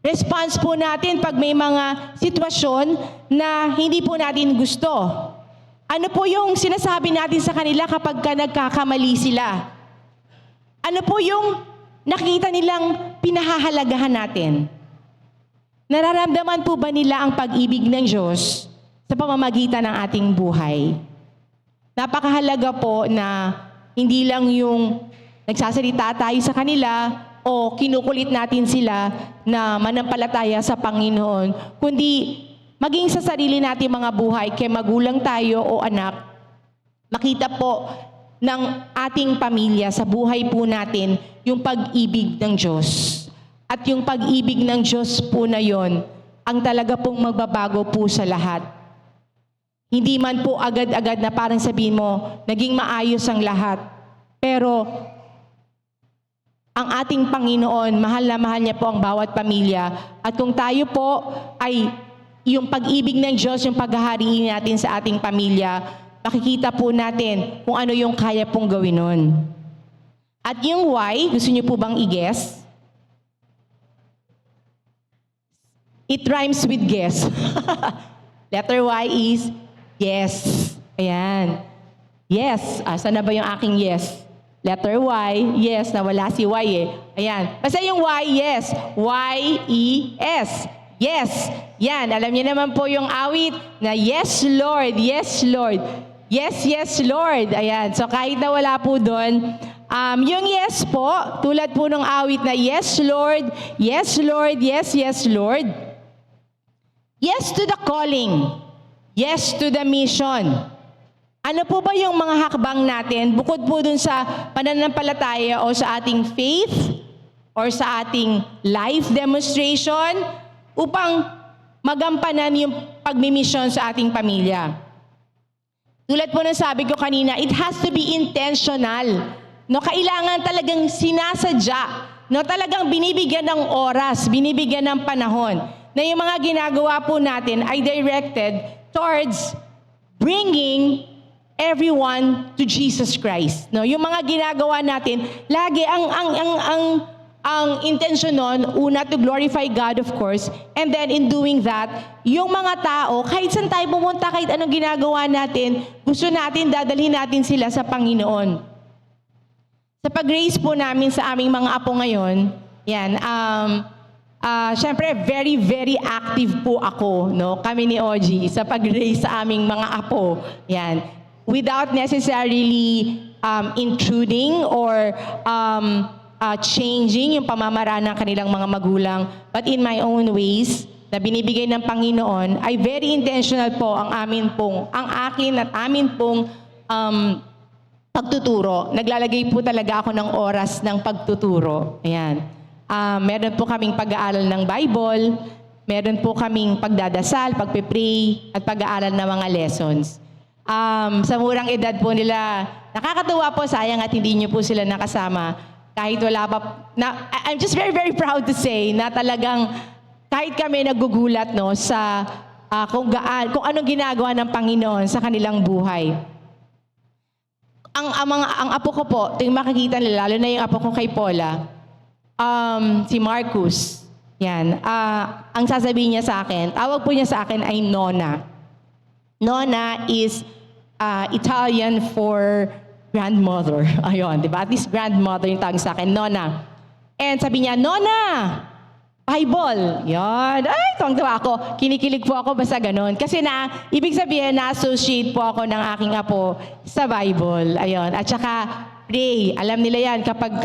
response po natin pag may mga sitwasyon na hindi po natin gusto? Ano po yung sinasabi natin sa kanila kapag nagkakamali sila? Ano po yung nakikita nilang pinahahalagahan natin? Nararamdaman po ba nila ang pag-ibig ng Diyos sa pamamagitan ng ating buhay? Napakahalaga po na hindi lang yung nagsasalita tayo sa kanila o kinukulit natin sila na manampalataya sa Panginoon, kundi maging sa sarili natin mga buhay, kay magulang tayo o anak, makita po ng ating pamilya sa buhay po natin yung pag-ibig ng Diyos. At yung pag-ibig ng Diyos po na yon ang talaga pong magbabago po sa lahat. Hindi man po agad-agad na parang sabihin mo, naging maayos ang lahat. Pero ang ating Panginoon, mahal na mahal niya po ang bawat pamilya. At kung tayo po ay yung pag-ibig ng Diyos, yung paghahariin natin sa ating pamilya, makikita po natin kung ano yung kaya pong gawin nun. At yung why, gusto niyo po bang i-guess? It rhymes with guess. Letter Y is yes. Ayan. Yes. Saan na ba yung aking yes? Letter Y, yes. Nawala si Y eh. Ayan. Basta yung Y, yes. Y-E-S. Yes. Yan. Alam niyo naman po yung awit na yes, Lord. Yes, Lord. Yes, yes, Lord. Ayan. So kahit na wala po doon, yung yes po, tulad po ng awit na yes, Lord. Yes, Lord. Yes, yes, Lord. Yes to the calling. Yes to the mission. Ano po ba yung mga hakbang natin bukod po dun sa pananampalataya o sa ating faith or sa ating life demonstration upang magampanan yung pagmimisyon sa ating pamilya? tulad po ng sabi ko kanina, it has to be intentional. No, kailangan talagang sinasadya. No, talagang binibigyan ng oras, binibigyan ng panahon na yung mga ginagawa po natin ay directed towards bringing everyone to Jesus Christ. No, yung mga ginagawa natin, lagi ang intention nun, una, to glorify God, of course, and then in doing that, yung mga tao, kahit saan tayo pumunta, kahit anong ginagawa natin, gusto natin, dadalhin natin sila sa Panginoon. Sa pag-raise po namin sa aming mga apo ngayon, yan, syempre, very, very active po ako, no? Kami ni OG, sa pag-raise sa aming mga apo, yan. Without necessarily intruding or changing yung pamamaraan ng kanilang mga magulang, but in my own ways, na binibigay ng Panginoon, ay very intentional po ang akin at amin pong pagtuturo. Naglalagay po talaga ako ng oras ng pagtuturo. Ayan. Meron po kaming pag-aaral ng Bible, meron po kaming pagdadasal, pagpipray, at pag-aaral ng mga lessons. Sa murang edad po nila, nakakatuwa po, sayang at hindi niyo po sila nakasama. Kahit wala pa, I'm just very, very proud to say na talagang kahit kami nagugulat no, sa kung anong ginagawa ng Panginoon sa kanilang buhay. Ang apo ko po, yung makikita nila, lalo na yung apo ko kay Paula, si Marcus, yan, ang sasabihin niya sa akin, tawag po niya sa akin ay Nona. Nona is Italian for grandmother. Ayun, di ba? At least grandmother yung tawag sa akin, Nona. And sabi niya, Nona, Bible. Yan. Ay, tuwang-tuwa ako. Kinikilig po ako basta ganun. Kasi ibig sabihin, na-associate po ako ng aking apo sa Bible. Ayun. At saka, pray. Alam nila yan kapag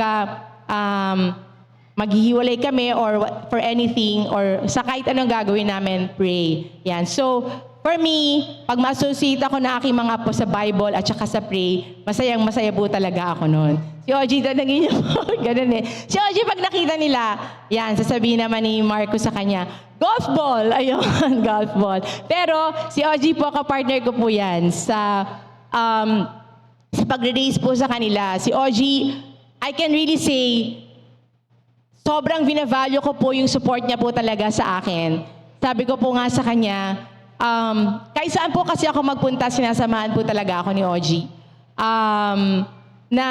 maghihiwalay kami or for anything or sa kahit anong gagawin namin, pray. Yan. So, for me, pag ma-associate ako na aking mga apo sa Bible at saka sa pray, masayang-masaya po talaga ako noon. Si OG, tanongin niyo po. Ganun eh. Si OG, pag nakita nila, yan, sasabihin naman ni Marco sa kanya, golf ball! Ayun, golf ball. Pero, si OG po, kapartner ko po yan sa pag-raise po sa kanila. Si OG, I can really say, sobrang binavalue ko po yung support niya po talaga sa akin. Sabi ko po nga sa kanya, kahit saan po kasi ako magpunta, sinasamahan po talaga ako ni OG. Na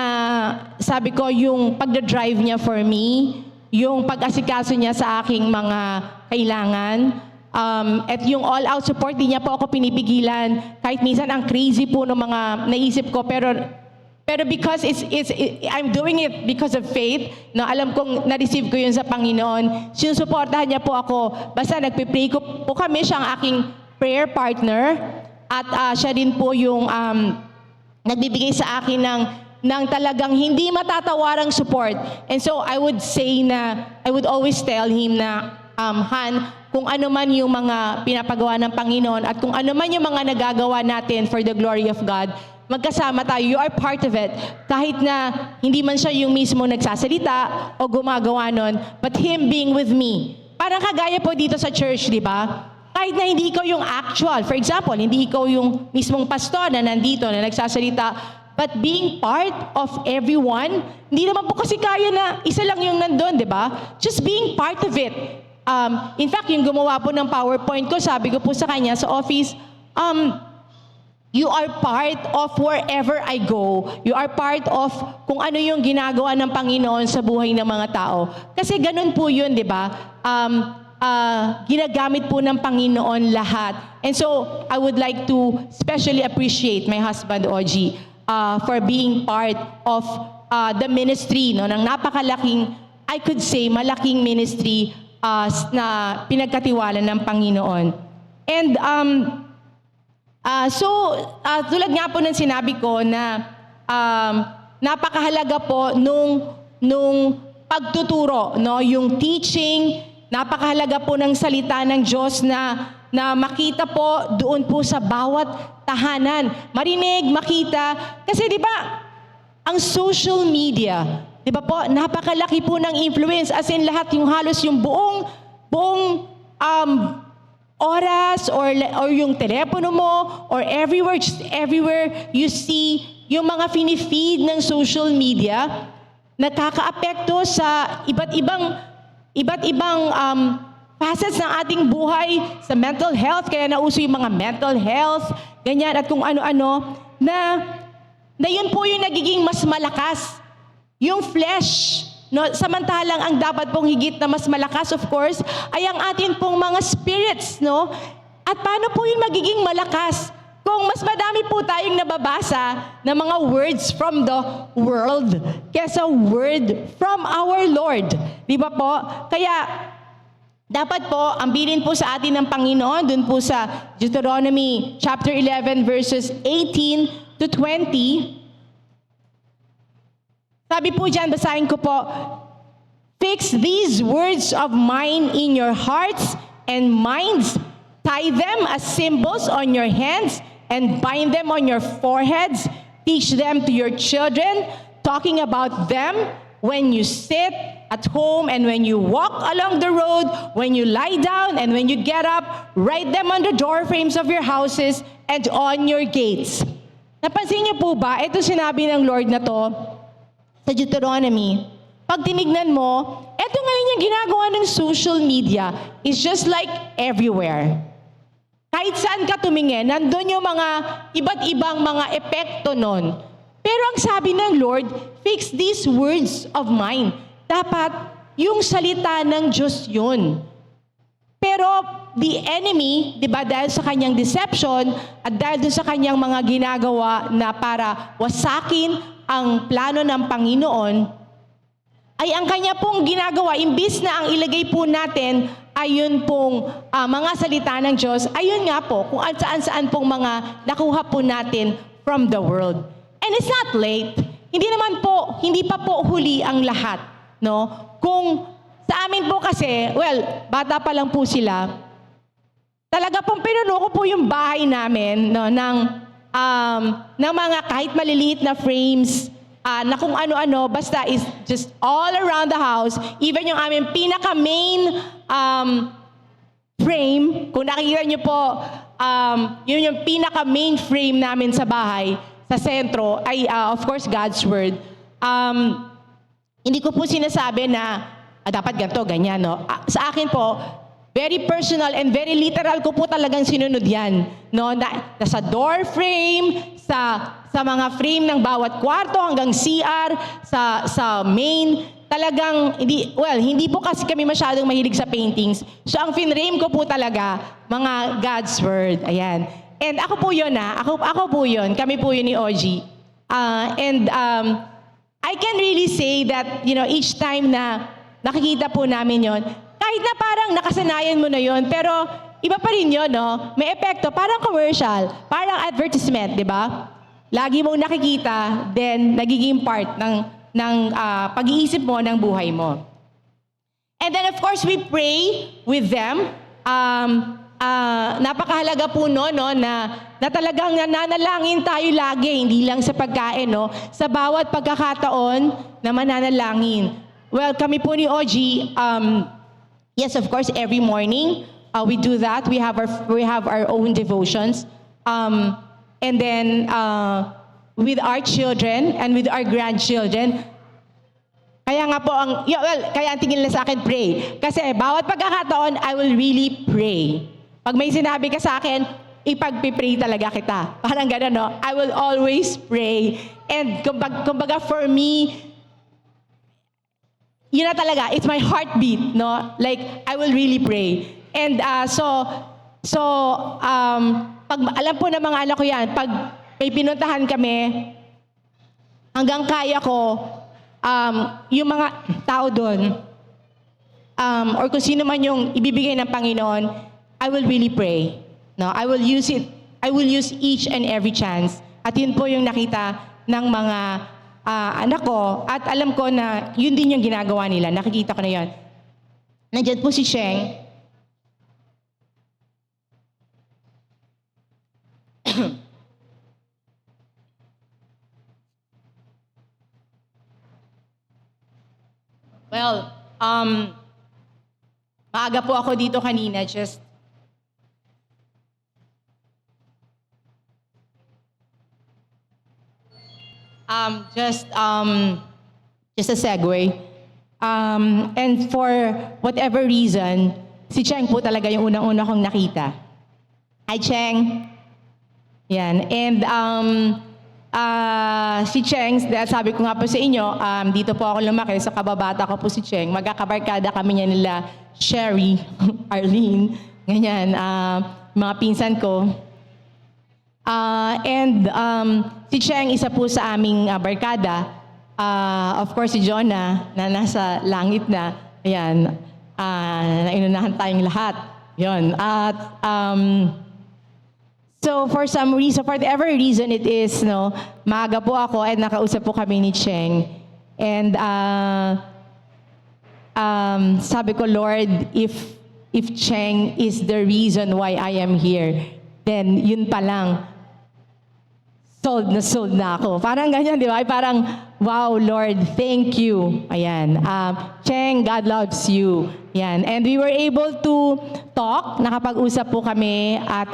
sabi ko, yung pagdadrive niya for me, yung pag-asikaso niya sa aking mga kailangan, at yung all-out support, di niya po ako pinipigilan. Kahit minsan ang crazy po ng mga naisip ko, pero because I'm doing it because of faith, no, alam kong na-receive ko yun sa Panginoon, sinusuportahan niya po ako. Basta nagpipray ko po kami, siyang aking prayer partner, at siya din po yung nagbibigay sa akin ng talagang hindi matatawarang support. And so I would say na, I would always tell him na, Han, kung ano man yung mga pinapagawa ng Panginoon at kung ano man yung mga nagagawa natin for the glory of God, magkasama tayo. You are part of it. Kahit na hindi man siya yung mismo nagsasalita o gumagawa nun, but Him being with me. Parang kagaya po dito sa church, di ba? Kahit na hindi ikaw yung actual, for example, hindi ikaw yung mismong pastor na nandito, na nagsasalita, but being part of everyone, hindi naman po kasi kaya na isa lang yung nandun, di ba? Just being part of it. In fact, yung gumawa po ng PowerPoint ko, sabi ko po sa kanya sa office, you are part of wherever I go. You are part of kung ano yung ginagawa ng Panginoon sa buhay ng mga tao. Kasi ganun po yun, di ba? Ginagamit po ng Panginoon lahat. And so, I would like to especially appreciate my husband, OG, for being part of the ministry, no, ng napakalaking, I could say, malaking ministry na pinagkatiwala ng Panginoon. And tulad nga po ng sinabi ko na napakahalaga po nung pagtuturo, no, yung teaching, napakahalaga po ng salita ng Diyos na makita po doon po sa bawat tahanan. Marinig, makita. Kasi di ba, ang social media, di ba po, napakalaki po ng influence. As in lahat, yung halos yung buong oras or yung telepono mo or everywhere, just everywhere you see yung mga fini-feed ng social media, nakaka-apekto sa iba't ibang facets ng ating buhay, sa mental health, kaya nauso yung mga mental health, ganyan, at kung ano-ano, na yun po yung nagiging mas malakas. Yung flesh, no, samantalang ang dapat pong higit na mas malakas, of course, ay ang atin pong mga spirits, no? At paano po yun magiging malakas? Kung mas madami po tayong nababasa ng mga words from the world kesa word from our Lord. Di ba po? Kaya, dapat po, ang bilin po sa atin ng Panginoon, dun po sa Deuteronomy chapter 11 verses 18 to 20, sabi po dyan, basahin ko po, fix these words of mine in your hearts and minds, tie them as symbols on your hands and bind them on your foreheads, teach them to your children, talking about them when you sit at home and when you walk along the road, when you lie down and when you get up, write them on the door frames of your houses and on your gates. Napansin niyo po ba, ito sinabi ng Lord na to sa Deuteronomy, pag tinignan mo, ito ngayon yung ginagawa ng social media is just like everywhere. Kahit saan ka tumingin, nandun yung mga iba't ibang mga epekto nun. Pero ang sabi ng Lord, fix these words of mine. Dapat yung salita ng Diyos yun. Pero the enemy, di ba, dahil sa kanyang deception at dahil sa kanyang mga ginagawa na para wasakin ang plano ng Panginoon, ay ang kanya pong ginagawa, imbis na ang ilagay po natin ay yun pong mga salita ng Diyos, ayun nga po, kung saan-saan pong mga nakuha po natin from the world. And it's not late. Hindi pa po huli ang lahat. No? Kung sa amin po kasi, bata pa lang po sila, talaga pong pinuno ko po yung bahay namin, no, ng mga kahit maliliit na frames, na kung ano-ano, basta is just all around the house. Even yung aming pinaka-main frame, kung nakikita niyo po, yun yung pinaka-main frame namin sa bahay, sa sentro, ay of course God's Word. Hindi ko po sinasabi na dapat ganito, ganyan, no? Sa akin po, very personal and very literal ko po talagang sinunod yan. No? Sa door frame, sa mga frame ng bawat kwarto hanggang CR, sa main, talagang, hindi po kasi kami masyadong mahilig sa paintings. So ang finrame ko po talaga, mga God's Word. Ayan. And ako po yun, ako po yun. Kami po yun ni OG. I can really say that, each time na nakikita po namin yon, kahit na parang nakasanayan mo na yon, pero iba pa rin yun, no? May epekto, parang commercial, parang advertisement, di ba? Lagi mong nakikita, then nagiging part ng pag-iisip mo ng buhay mo. And then of course, we pray with them. Napakahalaga po no, na talagang nananalangin tayo lagi, hindi lang sa pagkain, no? Sa bawat pagkakataon na mananalangin. Well, kami po ni OG, yes, of course, every morning we do that. We have our own devotions, and then with our children and with our grandchildren. Kaya nga po kaya ang tingin nila sa akin, pray. Kasi bawat pagkakataon, I will really pray. Pag may sinabi ka sa akin, ipag-pray talaga kita. Parang gano'n, no? I will always pray. And kumbaga for me, yun na talaga, it's my heartbeat, no? Like, I will really pray. And pag alam po ng mga anak ko yan, pag may pinuntahan kami, hanggang kaya ko, yung mga tao doon, or kung sino man yung ibibigay ng Panginoon, I will really pray. No, I will use it. I will use each and every chance. At yun po yung nakita ng mga anak ko. At alam ko na yun din yung ginagawa nila. Nakikita ko na yun. Nandiyan po si Sheng. Well, maaga po ako dito kanina, just just a segue. And for whatever reason, si Cheng po talaga yung unang-una kong nakita. Hi, Cheng. Yan. And si Cheng, sabi ko nga po sa inyo, dito po ako lumaki, sa kababata ko po si Cheng. Magkakabarkada kami niya nila, Sherry, Arlene, ganyan, mga pinsan ko. Si Cheng, isa po sa aming barkada. Of course, si Jonah, na nasa langit na, ayan, nainunahan tayong lahat. Yun. At, so for some reason, for whatever reason it is, no, maaga po ako at nakausap po kami ni Cheng. And sabi ko, Lord, if Cheng is the reason why I am here, then yun pa lang, sold na ako. Parang ganyan, di ba? Parang, wow, Lord, thank you. Ayan. Cheng, God loves you. Ayan. And we were able to talk. Nakapag-usap po kami at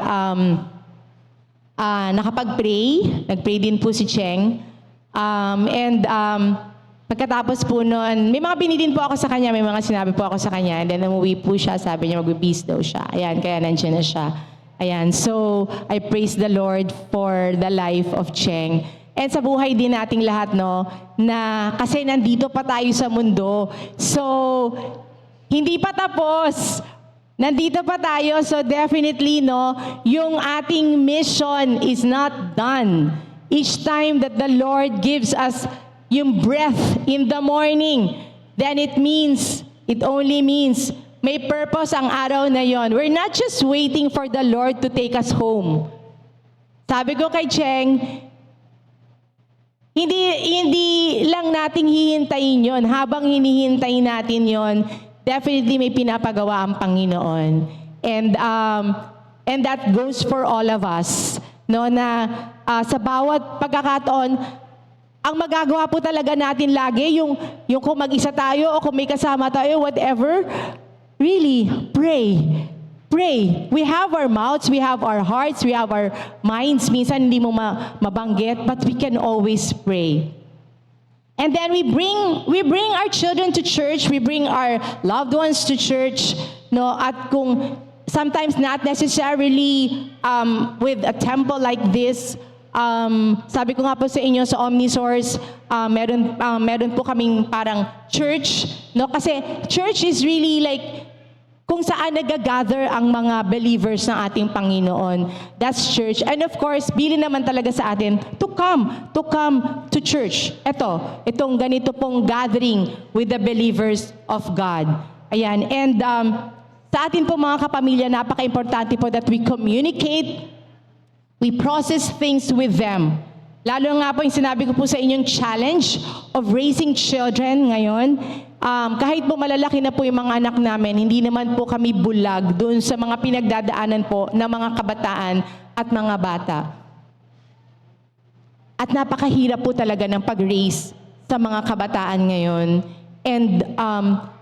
nakapag-pray. Nag-pray din po si Cheng. Pagkatapos po noon, may mga binidin po ako sa kanya, may mga sinabi po ako sa kanya. And then umuwi po siya, sabi niya mag-beast daw siya. Ayan, kaya nandiyan na siya. Ayan, so I praise the Lord for the life of Cheng. And sa buhay din nating lahat, no, na kasi nandito pa tayo sa mundo. So, hindi pa tapos. Nandito pa tayo, so definitely, no, yung ating mission is not done. Each time that the Lord gives us yung breath in the morning, then it only means may purpose ang araw na yon. We're not just waiting for the Lord to take us home. Sabi ko kay Cheng, hindi lang nating hihintayin yon. Habang hinihintay natin yon, definitely may pinapagawa ang Panginoon. And that goes for all of us. No, na sa bawat pagkakataon, ang magagawa po talaga natin lagi, yung kung mag-isa tayo o kung may kasama tayo, whatever, really, pray. Pray. We have our mouths, we have our hearts, we have our minds. Minsan hindi mo mabanggit, but we can always pray. And then we bring our children to church, we bring our loved ones to church, no? At kung sometimes not necessarily with a temple like this, sabi ko nga po sa inyo sa Omnisource, meron po kaming parang church, no? Kasi church is really like kung saan nagagather ang mga believers ng ating Panginoon. That's church. And of course, bilin naman talaga sa atin to come to church. Itong ganito pong gathering with the believers of God. Ayan. And sa atin po mga kapamilya, napaka-importante po that we communicate, we process things with them. Lalo nga po yung sinabi ko po sa inyong challenge of raising children ngayon. Kahit po malalaki na po yung mga anak namin, hindi naman po kami bulag doon sa mga pinagdadaanan po ng mga kabataan at mga bata. At napakahirap po talaga ng pag-raise sa mga kabataan ngayon. And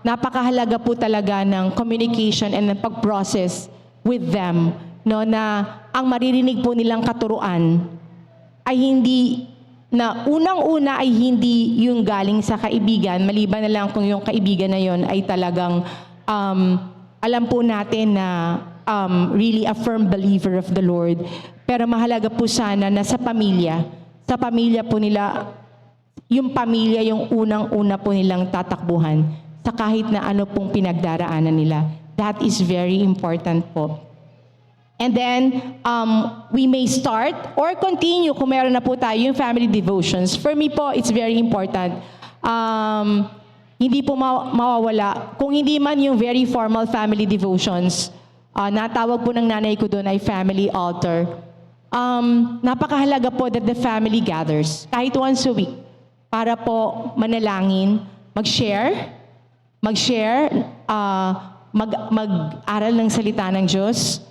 napakahalaga po talaga ng communication and ng pag-process with them. No, na ang maririnig po nilang katuruan ay hindi na unang-una ay hindi yung galing sa kaibigan, maliban na lang kung yung kaibigan na yon ay talagang alam po natin na really a firm believer of the Lord. Pero mahalaga po sana na sa pamilya po nila, yung pamilya yung unang-una po nilang tatakbuhan sa kahit na ano pong pinagdaraanan nila. That is very important po. And then, we may start or continue kung meron na po tayo yung family devotions. For me po, it's very important. Hindi po mawawala. Kung hindi man yung very formal family devotions, natawag po ng nanay ko doon ay family altar. Napakahalaga po that the family gathers, kahit once a week, para po manalangin, mag-share, mag-aral ng salita ng Diyos.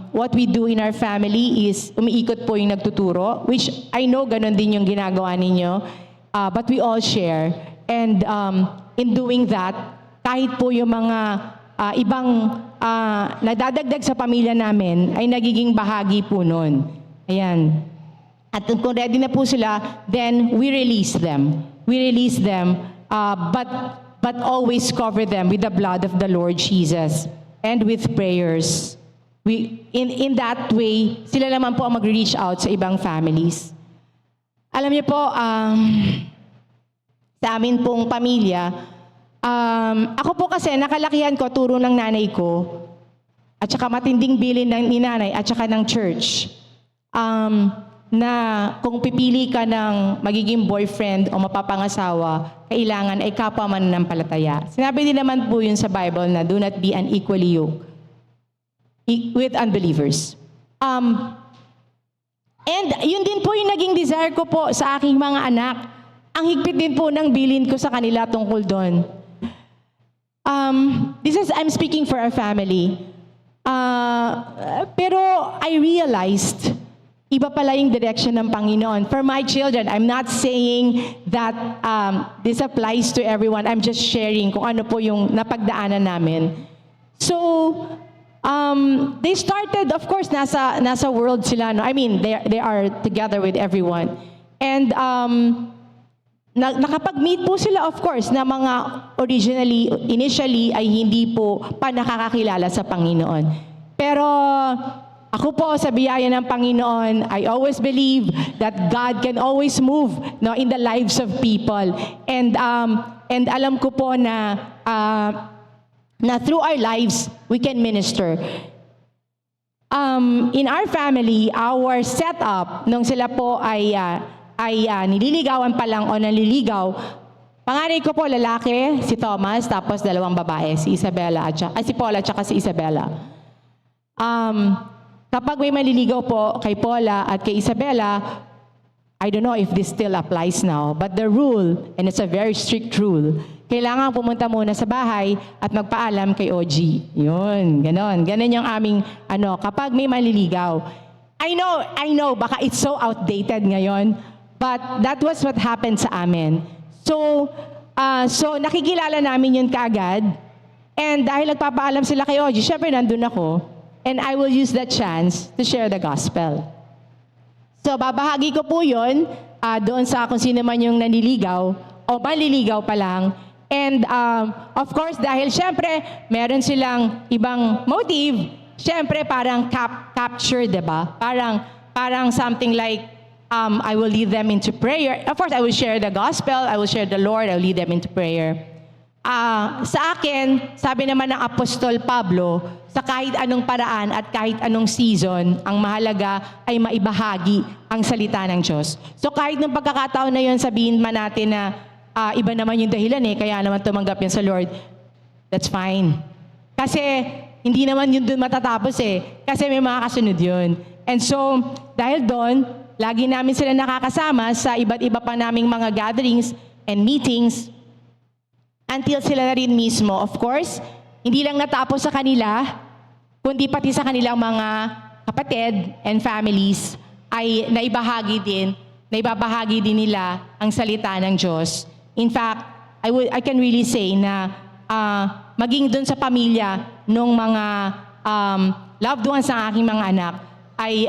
What we do in our family is umiikot po yung nagtuturo, which I know ganon din yung ginagawa ninyo, but we all share. And in doing that, kahit po yung mga ibang nadadagdag sa pamilya namin ay nagiging bahagi po nun. Ayan. At kung ready na po sila, then we release them. We release them, but always cover them with the blood of the Lord Jesus and with prayers. In that way, sila naman po ang mag-reach out sa ibang families. Alam niyo po, sa amin pong pamilya, ako po kasi nakalakihan ko, turo ng nanay ko, at saka matinding bilin ni nanay at saka ng church. Na kung pipili ka ng magiging boyfriend o mapapangasawa, kailangan ay kapwa mananampalataya. Sinabi din naman po yun sa Bible na do not be unequally yoked with unbelievers. And yun din po yung naging desire ko po sa aking mga anak. Ang higpit din po ng bilin ko sa kanila tungkol doon. I'm speaking for our family. Pero I realized, iba pala yung direction ng Panginoon. For my children, I'm not saying that this applies to everyone. I'm just sharing kung ano po yung napagdaanan namin. So, they started, of course, nasa world sila. No? I mean, they are together with everyone. And nakapag-meet po sila, of course, na mga initially ay hindi po pa nakakakilala sa Panginoon. Pero ako po, sa biyaya ng Panginoon, I always believe that God can always move, no, in the lives of people. And alam ko po na through our lives, we can minister. In our family, our setup, nung sila po ay nililigawan pa lang o naliligaw, panganay ko po lalaki, si Thomas, tapos dalawang babae, si Paula at saka si Isabella. Kapag may maliligaw po kay Paula at kay Isabella, I don't know if this still applies now, but the rule, and it's a very strict rule, kailangan pumunta muna sa bahay at magpaalam kay OG. Yun, ganon. Ganon yung aming, kapag may maliligaw. I know, baka it's so outdated ngayon, but that was what happened sa amin. So nakikilala namin yun kaagad, and dahil nagpapaalam sila kay OG, syempre nandun ako, and I will use that chance to share the gospel. So, babahagi ko po yun doon sa kung sino man yung naniligaw o maliligaw pa lang. And, of course, dahil syempre, meron silang ibang motive, syempre parang capture, diba? Parang something like, I will lead them into prayer. Of course, I will share the gospel, I will share the Lord, I will lead them into prayer. Sa akin, sabi naman ng Apostol Pablo, sa kahit anong paraan at kahit anong season, ang mahalaga ay maibahagi ang salita ng Diyos. So kahit ng pagkakataon na yun, sabihin man natin na iba naman yung dahilan kaya naman tumanggap yan sa Lord, that's fine. Kasi hindi naman yun dun matatapos kasi may mga kasunod yun. And so, dahil doon, lagi namin sila nakakasama sa iba't iba pa naming mga gatherings and meetings, until sila na rin mismo, of course, hindi lang natapos sa kanila, kundi pati sa kanilang mga kapatid and families ay naibahagi din nila ang salita ng Diyos. In fact, I can really say na maging dun sa pamilya nung mga loved ones ng aking mga anak ay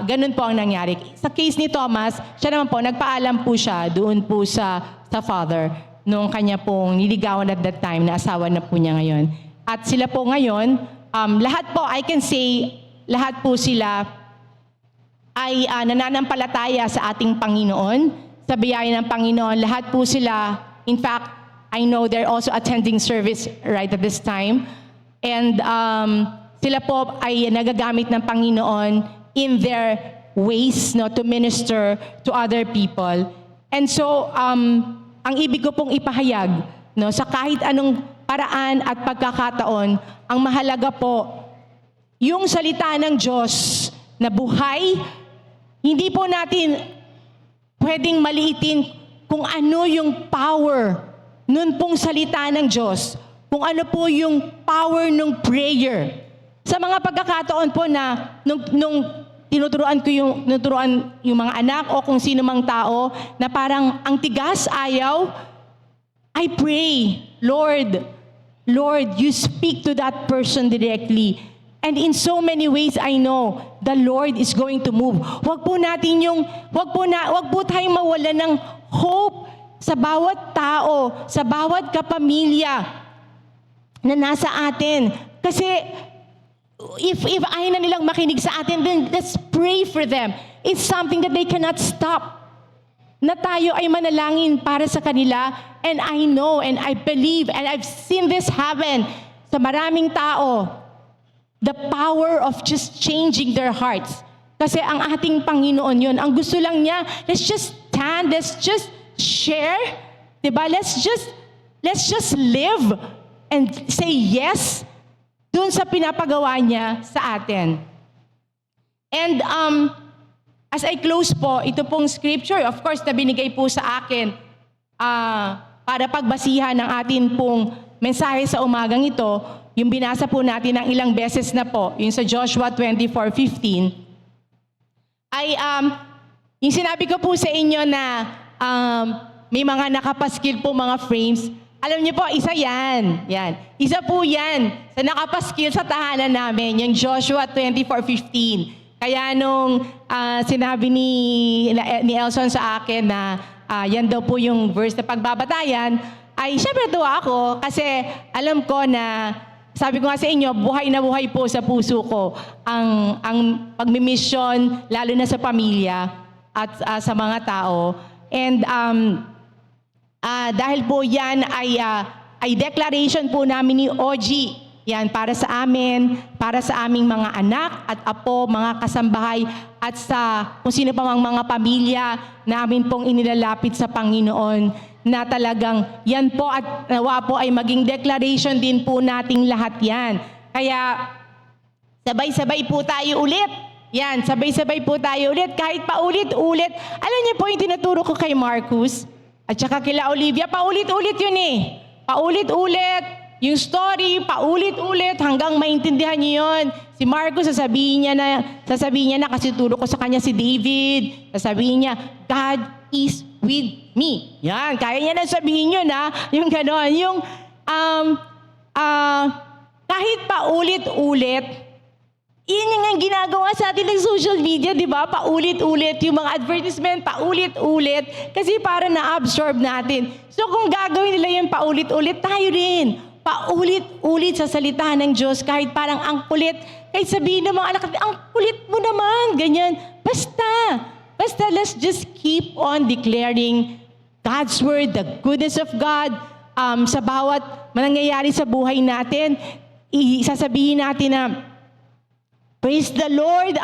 ganun po ang nangyari. Sa case ni Thomas, siya naman po, nagpaalam po siya doon po sa father nung kanya pong niligawan at that time na asawa na po niya ngayon. At sila po ngayon, lahat po, I can say, lahat po sila ay nananampalataya sa ating Panginoon, sa biyaya ng Panginoon. Lahat po sila, in fact, I know they're also attending service right at this time. And sila po ay nagagamit ng Panginoon in their ways to minister to other people. And so, ang ibig ko pong ipahayag, sa kahit anong paraan at pagkakataon, ang mahalaga po, yung salita ng Diyos na buhay, hindi po natin pwedeng maliitin kung ano yung power nun pong salita ng Diyos, kung ano po yung power ng prayer. Sa mga pagkakataon po na nung tinuturuan yung mga anak o kung sino mang tao na parang ang tigas, ayaw, I pray, Lord, you speak to that person directly. And in so many ways, I know the Lord is going to move. Wag po tayong mawalan ng hope sa bawat tao, sa bawat kapamilya na nasa atin. Kasi if ayaw na nilang makinig sa atin, then let's pray for them. It's something that they cannot stop. Na tayo ay manalangin para sa kanila. And I know and I believe and I've seen this happen sa maraming tao. The power of just changing their hearts. Kasi ang ating Panginoon yun, ang gusto lang niya, let's just stand, let's just share, diba? Let's just live and say yes dun sa pinapagawa niya sa atin. And as I close po, ito pong scripture, of course, na binigay po sa akin para pagbasihan ng atin pong mensahe sa umagang ito, yung binasa po natin ng ilang beses na po, yung sa Joshua 24:15, ay yung sinabi ko po sa inyo na may mga nakapaskil po mga frames. Alam niyo po, isa yan. Yan. Isa po yan sa nakapaskil sa tahanan namin, yung Joshua 24:15. Kaya nung sinabi ni Elson sa akin na yan daw po yung verse na pagbabatayan, ay syempre tuwa ako kasi alam ko na sabi ko nga sa inyo, buhay na buhay po sa puso ko ang pagmimisyon, lalo na sa pamilya at sa mga tao. And dahil po yan ay declaration po namin ni OG. Yan, para sa amin, para sa aming mga anak at apo, mga kasambahay, at sa kung sino pa mang mga pamilya namin pong inilalapit sa Panginoon, na talagang yan po at nawa po ay maging declaration din po nating lahat yan. Kaya sabay-sabay po tayo ulit. Yan, sabay-sabay po tayo ulit kahit paulit-ulit. Alam niyo po yung tinuturo ko kay Marcus at saka kila Olivia, paulit-ulit yun eh. Paulit-ulit. Yung story, paulit-ulit hanggang maintindihan niyo yun. Si Marcus, sasabihin niya na kasi turo ko sa kanya si David. Sasabihin niya, God is with me. Yan, kaya niya na sabihin yun ha. Yung gano'n. Yung kahit paulit-ulit, yun yung ginagawa sa atin ng social media, di ba? Paulit-ulit, yung mga advertisement, paulit-ulit, kasi para na-absorb natin. So kung gagawin nila yung paulit-ulit, tayo rin. Paulit-ulit sa salita ng Diyos, kahit parang ang kulit, kahit sabihin ng mga anak, ang kulit mo naman, ganyan. Basta let's just keep on declaring God's word, the goodness of God, sa bawat nangyayari sa buhay natin. Isasabihin natin na, praise the Lord,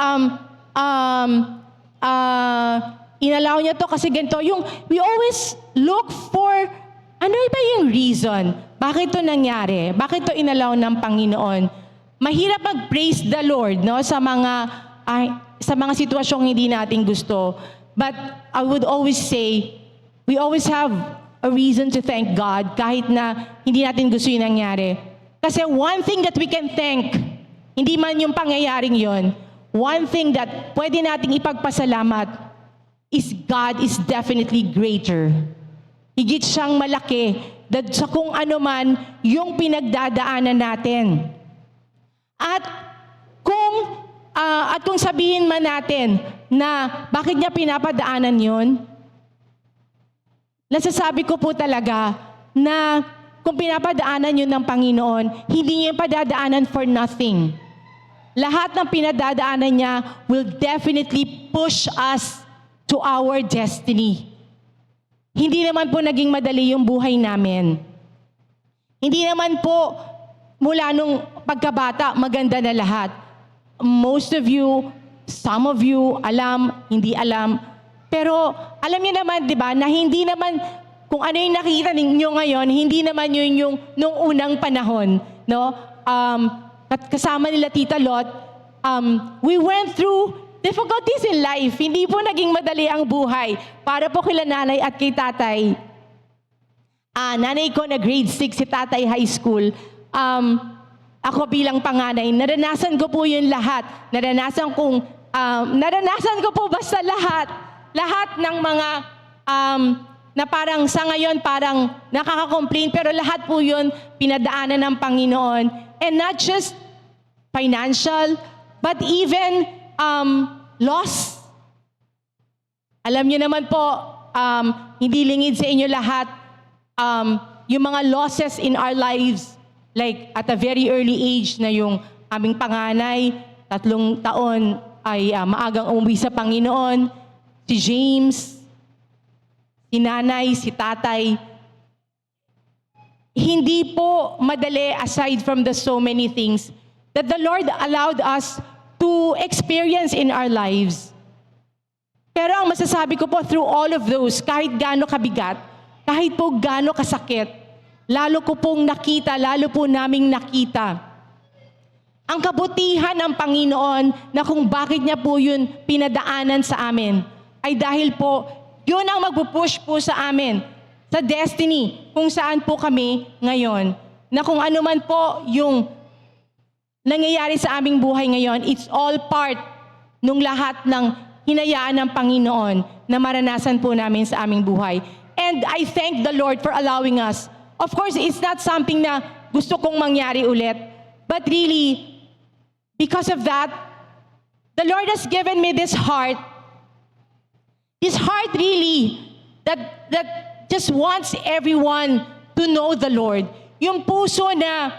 inalaw niya to kasi ganito. We always look for, ano ba yung reason? Bakit to nangyari? Bakit to inalaw ng Panginoon? Mahirap mag-praise the Lord, no? Sa mga sitwasyong hindi natin gusto. But I would always say, we always have a reason to thank God kahit na hindi natin gusto yung nangyari. Kasi one thing that we can thank, hindi man yung pangyayaring yon, one thing that pwede nating ipagpasalamat is God is definitely greater. Higit siyang malaki sa kung ano man yung pinagdadaanan natin. At kung sabihin man natin na bakit niya pinapadaanan yun, nasasabi ko po talaga na kung pinapadaanan yun ng Panginoon, hindi niya padadaanan for nothing. Lahat ng pinadadaanan niya will definitely push us to our destiny. Hindi naman po naging madali yung buhay namin. Hindi naman po mula nung pagkabata, maganda na lahat. Most of you, some of you, alam, hindi alam. Pero alam niyo naman, di ba, na hindi naman, kung ano yung nakita ninyo ngayon, hindi naman yun yung nung unang panahon. No? Kasama nila Tita Lot, we went through difficulties in life. Hindi po naging madali ang buhay. Para po kila nanay at kay tatay. Nanay ko na grade 6, si tatay high school. Ako bilang panganay, naranasan ko po yun lahat. Naranasan ko po basta lahat. Lahat ng mga na parang sa ngayon parang nakaka-complain, pero lahat po yun pinadaanan ng Panginoon. And not just financial, but even loss. Alam niyo naman po, hindi lingid sa inyo lahat yung mga losses in our lives. Like at a very early age na yung aming panganay, 3 taon ay maagang umuwi sa Panginoon. Si James, si nanay, si tatay. Hindi po madali aside from the so many things that the Lord allowed us to experience in our lives. Pero ang masasabi ko po, through all of those, kahit gaano kabigat, kahit po gaano kasakit, lalo ko pong nakita, lalo po naming nakita, ang kabutihan ng Panginoon na kung bakit niya po yun pinadaanan sa amin, ay dahil po, yun ang magpupush po sa amin, sa destiny, kung saan po kami ngayon. Na kung ano man po yung nangyayari sa aming buhay ngayon, it's all part nung lahat ng hinayaan ng Panginoon na maranasan po namin sa aming buhay. And I thank the Lord for allowing us. Of course, it's not something na gusto kong mangyari ulit. But really, because of that, the Lord has given me this heart really, that just wants everyone to know the Lord. Yung puso na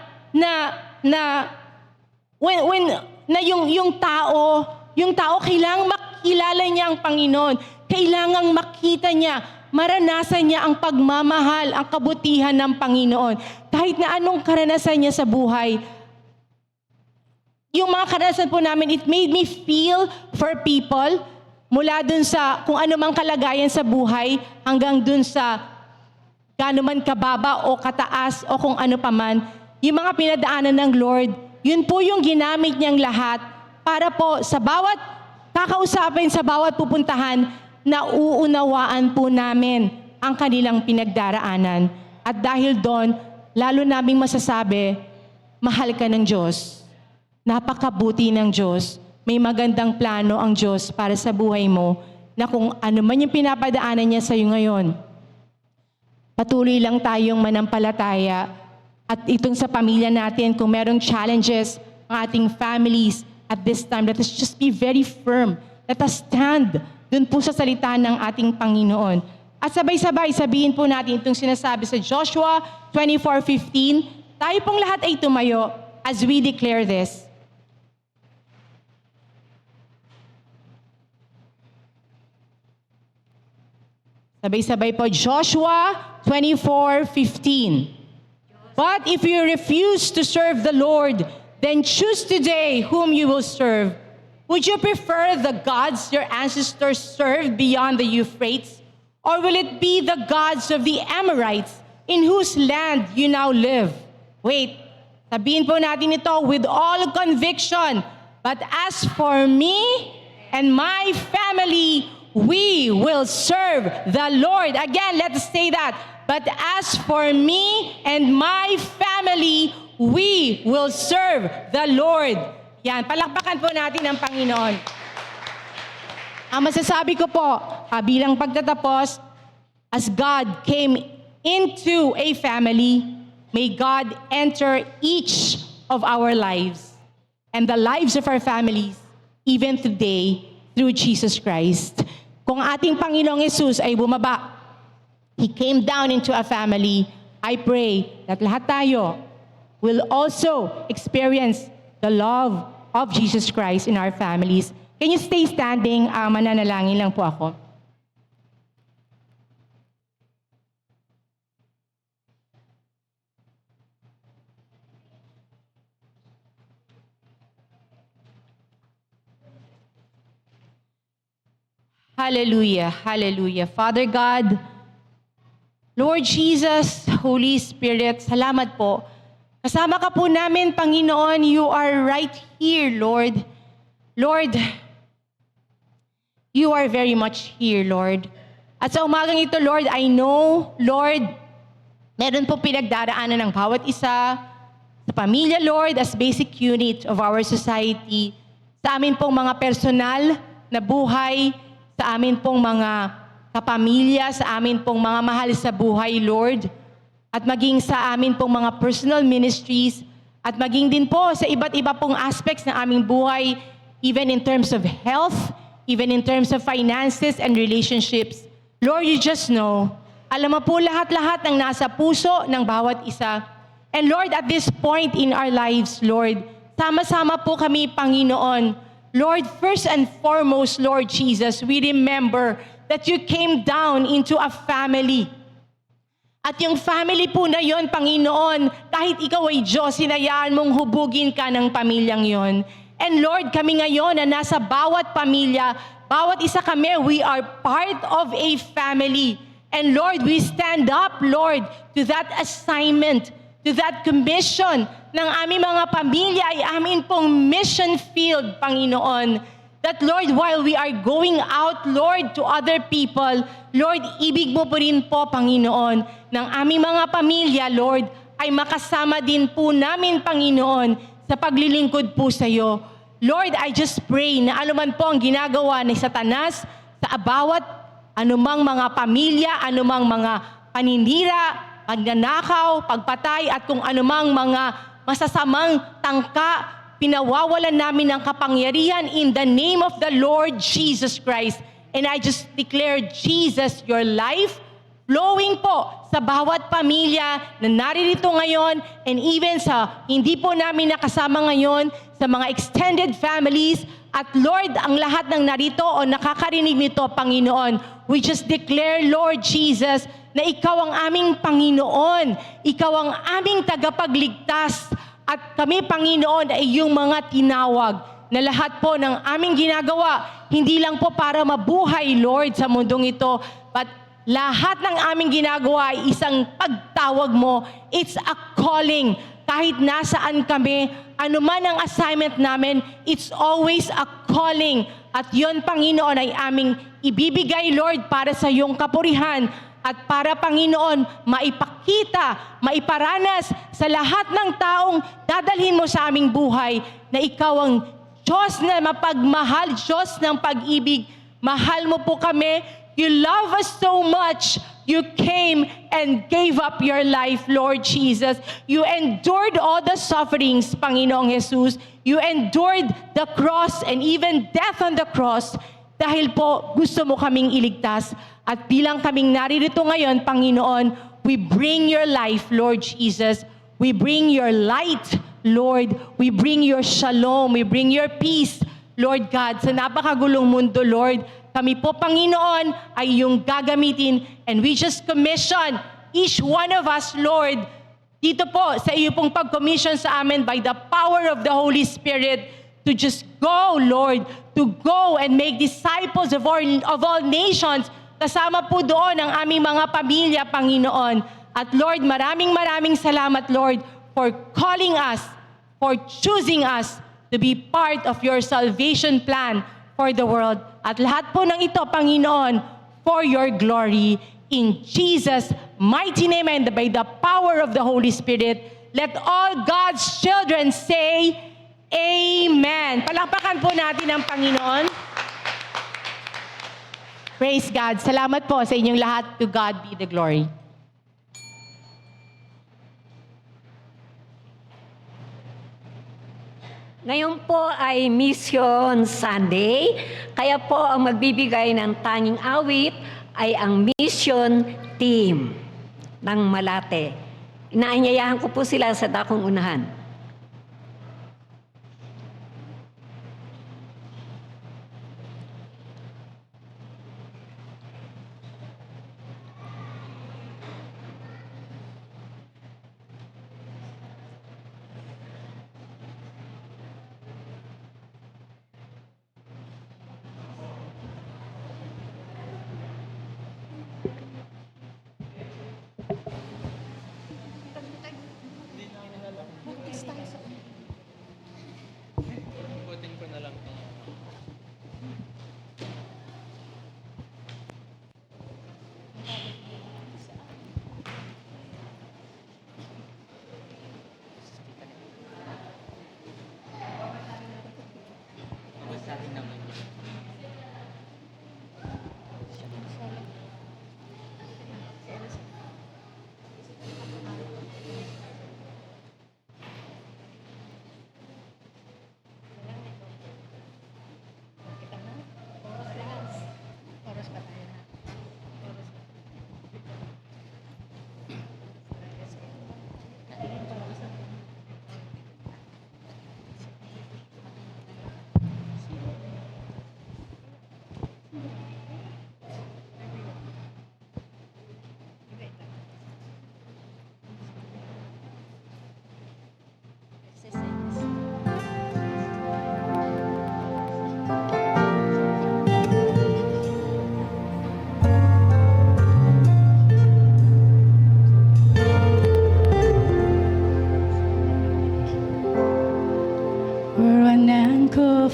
yung tao kailangang makilala niya ang Panginoon. Kailangang makita niya, maranasan niya ang pagmamahal, ang kabutihan ng Panginoon. Kahit na anong karanasan niya sa buhay. Yung mga karanasan po namin, it made me feel for people mula dun sa kung ano mang kalagayan sa buhay hanggang dun sa gaano man kababa o kataas o kung ano paman. Yung mga pinadaanan ng Lord, yun po yung ginamit niyang lahat para po sa bawat kakausapin, sa bawat pupuntahan, na uunawaan po namin ang kanilang pinagdaraanan. At dahil doon, lalo naming masasabi, mahal ka ng Diyos. Napakabuti ng Diyos. May magandang plano ang Diyos para sa buhay mo na kung ano man yung pinapadaanan niya sa iyo ngayon, patuloy lang tayong manampalataya. At itong sa pamilya natin, kung merong challenges, ang ating families, at this time, let us just be very firm. Let us stand dun po sa salita ng ating Panginoon. At sabay-sabay, sabihin po natin itong sinasabi sa Joshua 24:15. Tayo pong lahat ay tumayo as we declare this. Sabay-sabay po, Joshua 24:15. But if you refuse to serve the Lord, then choose today whom you will serve. Would you prefer the gods your ancestors served beyond the Euphrates? Or will it be the gods of the Amorites in whose land you now live? Wait, sabihin po natin ito with all conviction. But as for me and my family, we will serve the Lord. Again, let's say that. But as for me and my family, we will serve the Lord. Yan, palakpakan po natin ang Panginoon. Ang masasabi ko po, bilang pagtatapos, as God came into a family, may God enter each of our lives and the lives of our families, even today, through Jesus Christ. Kung ating Panginoong Jesus ay bumaba, He came down into a family, I pray that lahat tayo will also experience the love of Jesus Christ in our families. Can you stay standing? Mananalangin lang po ako. Hallelujah, hallelujah. Father God, Lord Jesus, Holy Spirit, salamat po. Kasama ka po namin, Panginoon. You are right here, Lord. Lord, you are very much here, Lord. At sa umagang ito, Lord, I know, Lord, meron po pinagdaraanan ng bawat isa sa pamilya, Lord, as basic unit of our society, sa amin pong mga personal na buhay, sa amin pong mga kapamilya, sa amin pong mga mahal sa buhay, Lord, at maging sa amin pong mga personal ministries at maging din po sa iba't iba pong aspects ng aming buhay, even in terms of health, even in terms of finances and relationships. Lord, you just know, alam mo po lahat-lahat ng nasa puso ng bawat isa. And Lord, at this point in our lives, Lord, sama-sama po kami, Panginoon. Lord, first and foremost, Lord Jesus, we remember that you came down into a family. At yung family po na yon, Panginoon, kahit ikaw ay Diyos, hinayaan mong hubugin ka ng pamilyang yon. And Lord, kami ngayon na nasa bawat pamilya, bawat isa kami, we are part of a family. And Lord, we stand up, Lord, to that assignment, to that commission ng aming mga pamilya ay amin pong mission field, Panginoon. That Lord, while we are going out, Lord, to other people, Lord, ibig mo po rin po, Panginoon, ng aming mga pamilya, Lord, ay makasama din po namin, Panginoon, sa paglilingkod po sa iyo. Lord, I just pray na anuman po ang ginagawa ni Satanas sa bawat anumang mga pamilya, anumang mga paninira, pagnanakaw, pagpatay, at kung anumang mga masasamang tangka, pinawawalan namin ng kapangyarihan in the name of the Lord Jesus Christ. And I just declare, Jesus, your life flowing po sa bawat pamilya na naririto ngayon and even sa hindi po namin nakasama ngayon, sa mga extended families. At Lord, ang lahat ng narito o nakakarinig nito, Panginoon, we just declare, Lord Jesus, na ikaw ang aming Panginoon, ikaw ang aming tagapagligtas. At kami, Panginoon, ay yung mga tinawag na lahat po ng aming ginagawa, hindi lang po para mabuhay, Lord, sa mundong ito, but lahat ng aming ginagawa ay isang pagtawag mo. It's a calling. Kahit nasaan kami, anuman ang assignment namin, it's always a calling. At yon, Panginoon, ay aming ibibigay, Lord, para sa iyong kapurihan. At para, Panginoon, maipakita, maiparanas sa lahat ng taong dadalhin mo sa aming buhay na ikaw ang Diyos na mapagmahal, Diyos ng pag-ibig. Mahal mo po kami. You love us so much. You came and gave up your life, Lord Jesus. You endured all the sufferings, Panginoong Jesus. You endured the cross and even death on the cross dahil po gusto mo kaming iligtas. At bilang kaming naririto ngayon, Panginoon, we bring your life, Lord Jesus. We bring your light, Lord. We bring your shalom. We bring your peace, Lord God. Sa napakagulong mundo, Lord, kami po, Panginoon, ay yung gagamitin. And we just commission each one of us, Lord, dito po sa iyo pong pag-commission sa amin by the power of the Holy Spirit to just go, Lord, to go and make disciples of all nations. Kasama po doon ang aming mga pamilya, Panginoon. At Lord, maraming salamat, Lord, for calling us, for choosing us to be part of your salvation plan for the world. At lahat po ng ito, Panginoon, for your glory. In Jesus' mighty name and by the power of the Holy Spirit, let all God's children say, Amen. Palakpakan po natin ang Panginoon. Praise God. Salamat po sa inyong lahat. To God be the glory. Ngayon po ay Mission Sunday, kaya po ang magbibigay ng tanging awit ay ang mission team ng Malate. Inaanyayahan ko po sila sa dakong unahan.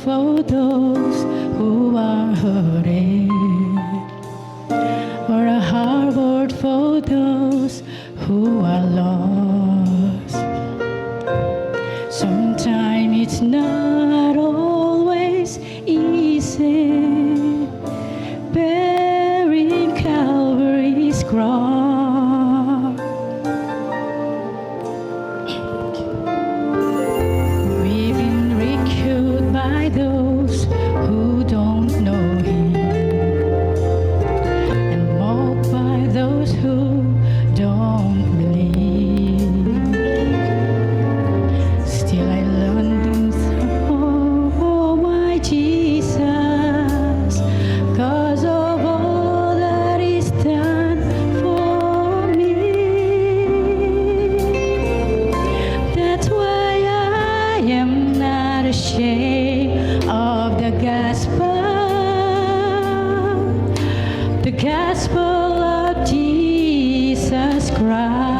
for those who are hurting, or a harbor for those who are lost. Sometimes it's not always easy bearing Calvary's cross. We've been ridiculed by those who don't know Him, and mocked by those who don't believe. Still I learned oh my Jesus, 'cause of all that He's done for me. That's why I am not ashamed of the gospel of Jesus Christ.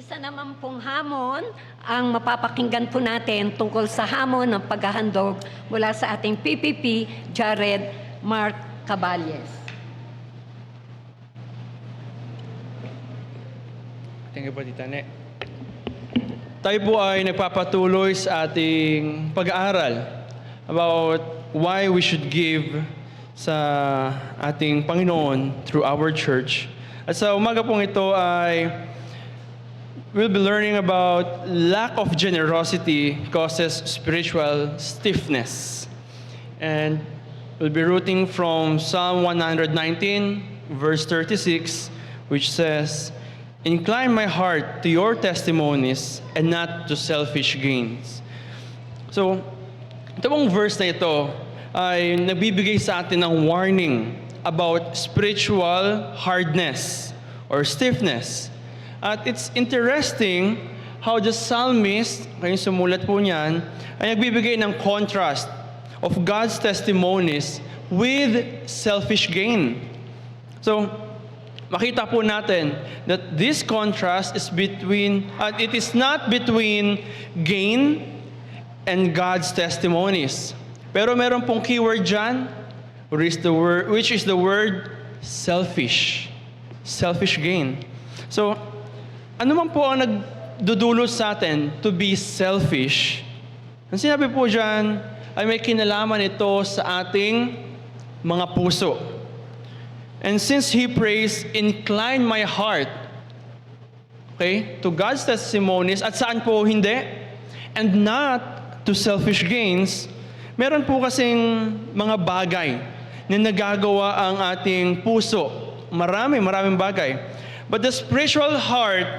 Isa naman pong hamon ang mapapakinggan po natin tungkol sa hamon ng paghahandog mula sa ating PPP, Jared Mark Caballes. Thank you po, Tita Ne. Tayo po ay nagpapatuloy sa ating pag-aaral about why we should give sa ating Panginoon through our church. At sa umaga pong ito ay we'll be learning about lack of generosity causes spiritual stiffness. And we'll be rooting from Psalm 119, verse 36, which says, "Incline my heart to your testimonies and not to selfish gains." So, ito pong verse na ito ay nagbibigay sa atin ng warning about spiritual hardness or stiffness. At it's interesting how the psalmist, kayong sumulat po niyan, ay nagbibigay ng contrast of God's testimonies with selfish gain. So, makita po natin that this contrast is between, it is not between gain and God's testimonies. Pero meron pong keyword dyan, which is the word selfish. Selfish gain. So, ano man po ang nagdudulot sa atin to be selfish? Ang sinabi po dyan ay may kinalaman ito sa ating mga puso. And since he prays, "Incline my heart," okay, to God's testimonies, at saan po hindi? And not to selfish gains. Meron po kasing mga bagay na nagagawa ang ating puso. Maraming bagay. But the spiritual heart,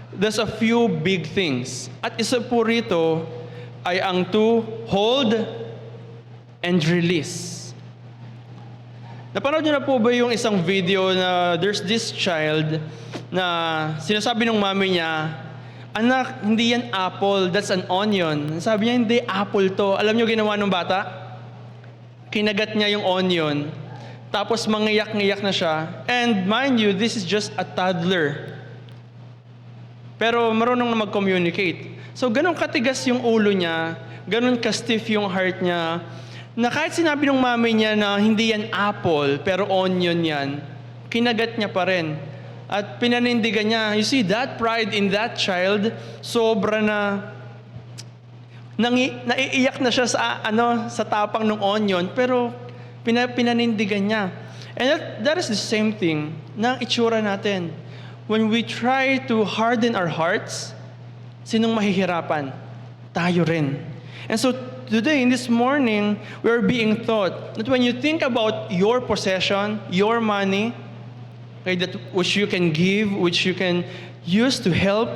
there's a few big things. At isa po rito ay ang to hold and release. Napanood niyo na po ba yung isang video na there's this child na sinasabi ng mami niya, "Anak, hindi yan apple, that's an onion." Sabi niya, "Hindi, apple to." Alam niyo ginawa ng bata? Kinagat niya yung onion. Tapos mangiyak-ngiyak na siya. And mind you, this is just a toddler. Pero marunong na mag-communicate. So ganun katigas yung ulo niya, ganun ka-stiff yung heart niya, na kahit sinabi ng mami niya na hindi yan apple, pero onion yan, kinagat niya pa rin. At pinanindigan niya. You see, that pride in that child, sobra na naiiyak na siya sa tapang ng onion, pero pinanindigan niya. And that is the same thing na itsura natin. When we try to harden our hearts, sinong mahihirapan? Tayo rin. And so today, in this morning, we are being taught that when you think about your possession, your money, okay, that which you can give, which you can use to help,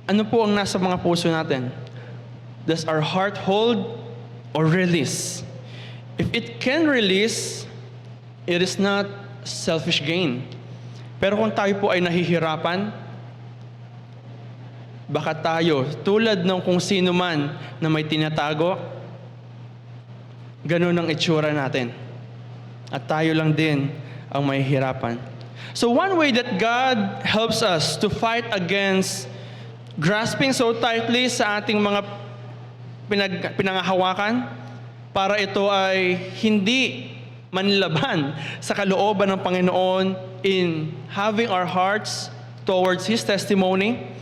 ano po ang nasa mga puso natin? Does our heart hold or release? If it can release, it is not selfish gain. Pero kung tayo po ay nahihirapan, baka tayo, tulad ng kung sino man na may tinatago, ganun ang itsura natin. At tayo lang din ang mahihirapan. So one way that God helps us to fight against grasping so tightly sa ating mga pinangahawakan, para ito ay hindi manlaban sa kalooban ng Panginoon in having our hearts towards His testimony,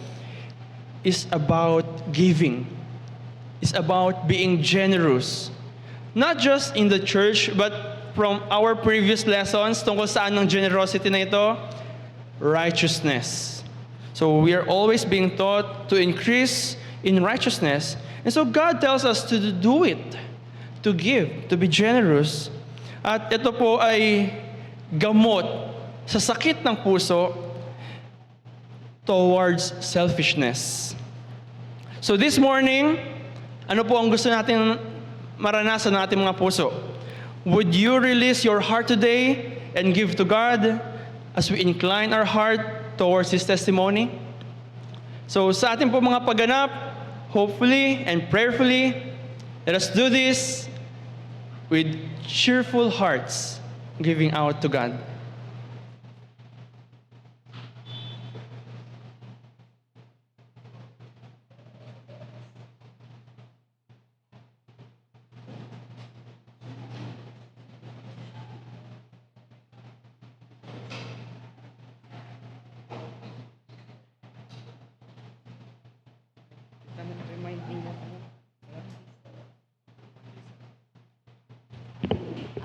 is about giving. It's about being generous. Not just in the church, but from our previous lessons tungkol saan ng generosity na ito, righteousness. So we are always being taught to increase in righteousness. And so God tells us to do it, to give, to be generous. At ito po ay gamot sa sakit ng puso towards selfishness. So this morning, ano po ang gusto natin maranasan ng ating mga puso? Would you release your heart today and give to God as we incline our heart towards His testimony? So sa ating po mga pagganap, hopefully and prayerfully, let us do this with cheerful hearts, giving out to God.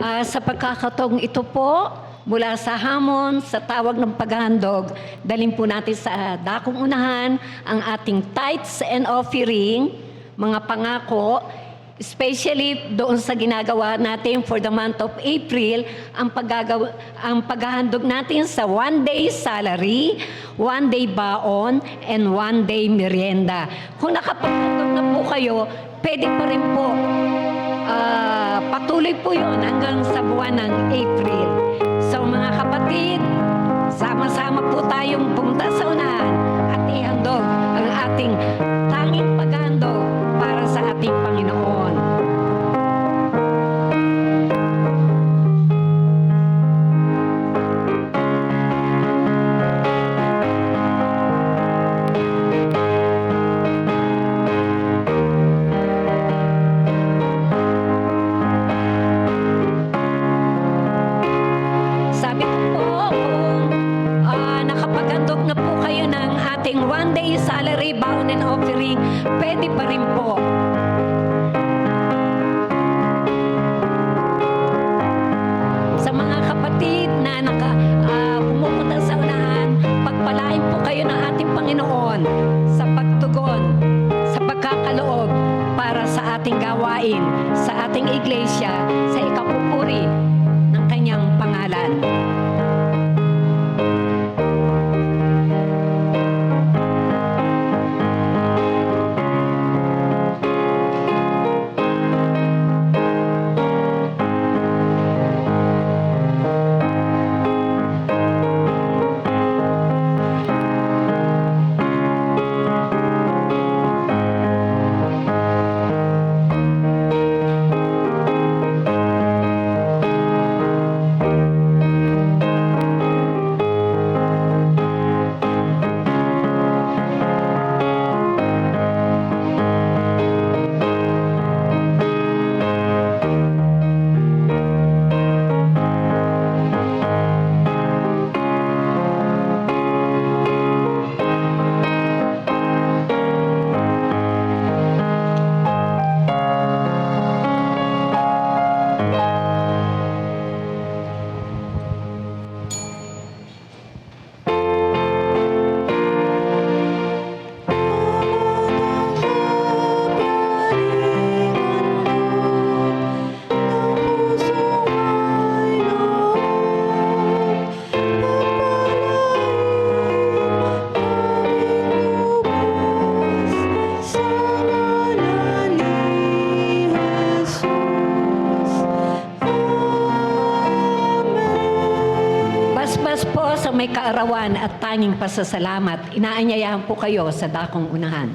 Sa pagkakataong ito po, mula sa hamon, sa tawag ng paghahandog, dalhin po natin sa dakong unahan ang ating tithes and offering, mga pangako, especially doon sa ginagawa natin for the month of April, ang paghahandog natin sa 1-day salary, 1-day baon, and 1-day merienda. Kung nakapaghandog na po kayo, pwede pa rin po. Patuloy po yun hanggang sa buwan ng April. So mga kapatid, sama-sama po tayong pumunta sa unahan at ihandog ang ating tanging paghandog para sa ating Panginoon. Sabi ko po, kung nakapaghandog na po kayo ng ating 1-day salary, baon and offering, pwede pa rin po. Sa mga kapatid na pumupunta sa unahan, pagpalain po kayo ng ating Panginoon sa pagtugon, sa pagkakaloob para sa ating gawain, sa ating iglesia, sa ikapupuri ng kanyang pangalan. Basbas po sa may kaarawan at tanging pasasalamat, inaanyayahan po kayo sa dakong unahan.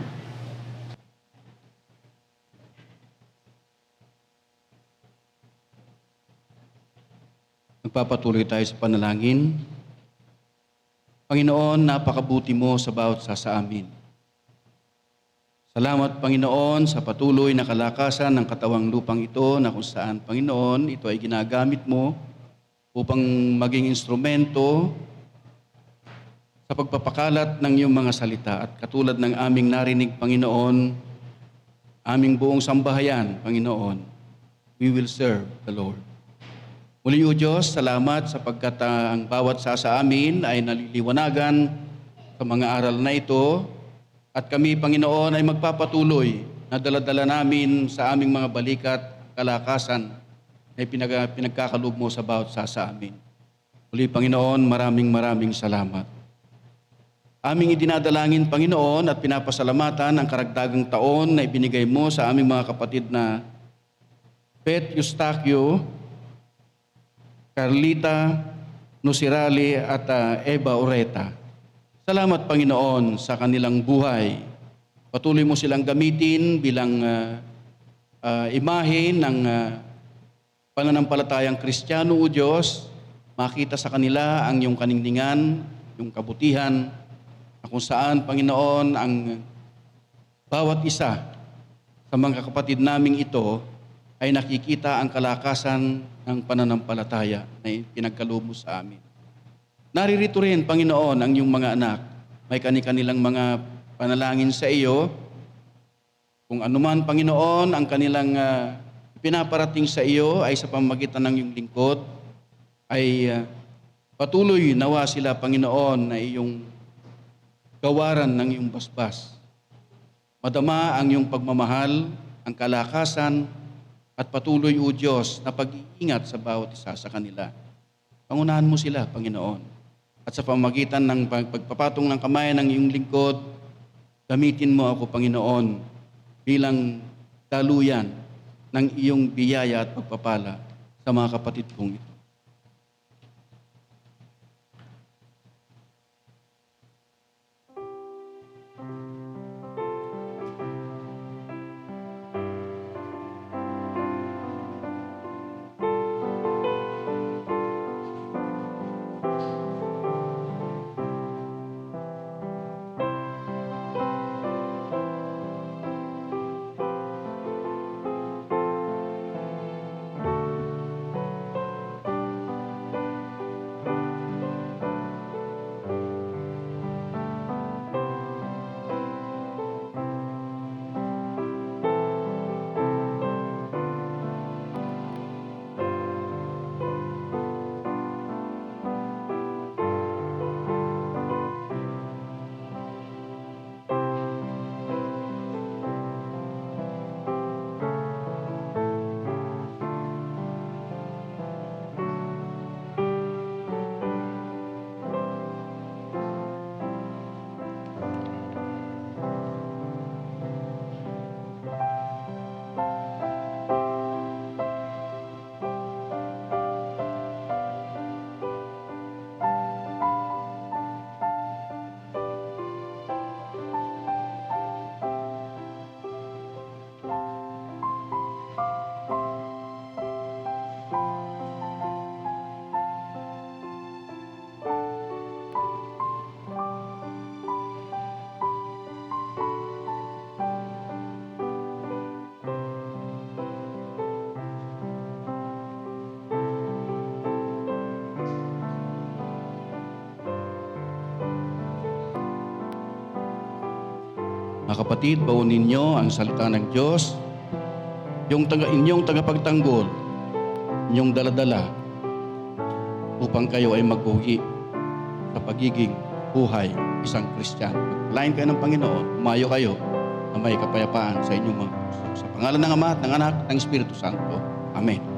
Magpapatuloy tayo sa panalangin. Panginoon, napakabuti mo sa bawat isa sa amin. Salamat, Panginoon, sa patuloy na kalakasan ng katawang lupang ito na kung saan, Panginoon, ito ay ginagamit mo upang maging instrumento sa pagpapakalat ng iyong mga salita. At katulad ng aming narinig, Panginoon, aming buong sambahayan, Panginoon, we will serve the Lord. Muli, O Diyos, salamat sapagkat ang bawat sa amin ay naliliwanagan sa mga aral na ito. At kami, Panginoon, ay magpapatuloy na dala-dala namin sa aming mga balikat, kalakasan, na pinagkakaloob mo sa bawat sa amin. Muli, Panginoon, maraming salamat. Aming idinadalangin, Panginoon, at pinapasalamatan ang karagdagang taon na ibinigay mo sa aming mga kapatid na Pet Eustaquio, Carlita Nusirali at Eva Oreta. Salamat, Panginoon, sa kanilang buhay. Patuloy mo silang gamitin bilang imahe ng pananampalatayang Kristiyano, O Diyos. Makita sa kanila ang iyong kaningningan, yung kabutihan, na kung saan, Panginoon, ang bawat isa sa mga kapatid naming ito ay nakikita ang kalakasan ng pananampalataya na pinagkaloob mo sa amin. Naririto rin, Panginoon, ang iyong mga anak. May kanilang mga panalangin sa iyo. Kung anuman, Panginoon, ang kanilang pinaparating sa iyo ay sa pamamagitan ng iyong lingkod, ay patuloy nawa sila, Panginoon, na iyong gawaran ng iyong basbas. Madama ang iyong pagmamahal, ang kalakasan, at patuloy, O Diyos, na pag-iingat sa bawat isa sa kanila. Pangunahan mo sila, Panginoon. At sa pamamagitan ng pagpapatong ng kamay ng iyong lingkod, gamitin mo ako, Panginoon, bilang daluyan ng iyong biyaya at pagpapala sa mga kapatid kong ito. Mga kapatid, baunin ninyo ang salita ng Diyos, inyong tagapagtanggol, inyong daladala, upang kayo ay mag-uwi sa pagiging buhay isang Kristiyano. Pagpalain kayo ng Panginoon, umayo kayo na may kapayapaan sa inyong mga puso. Sa pangalan ng Ama at ng Anak at ng Espiritu Santo. Amen.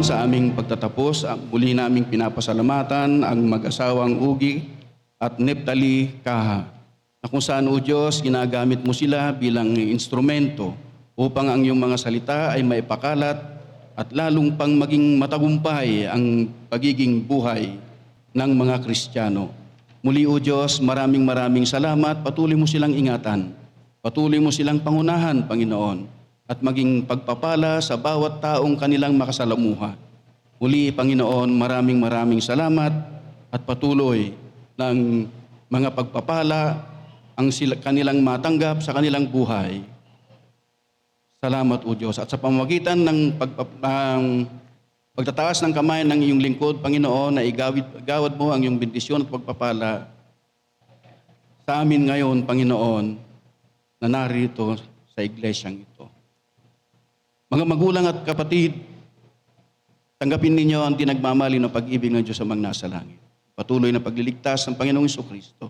Sa aming pagtatapos, muli naming pinapasalamatan ang mag-asawang Ugi at Neptali Kaha, na kung saan, O Diyos, ginagamit mo sila bilang instrumento upang ang iyong mga salita ay maipakalat at lalong pang maging matagumpay ang pagiging buhay ng mga Kristiyano. Muli, O Diyos, maraming salamat. Patuloy mo silang ingatan. Patuloy mo silang pangunahan, Panginoon, at maging pagpapala sa bawat taong kanilang makasalamuha. Muli, Panginoon, maraming salamat at patuloy ng mga pagpapala ang kanilang matanggap sa kanilang buhay. Salamat, O Diyos. At sa pamamagitan ng pagtataas ng kamay ng iyong lingkod, Panginoon, na igawad mo ang iyong bendisyon at pagpapala sa amin ngayon, Panginoon, na narito sa iglesyang ito. Mga magulang at kapatid, tanggapin ninyo ang tinagmamali ng pag-ibig ng Diyos amang nasa langit. Patuloy na pagliligtas ng Panginoong Jesucristo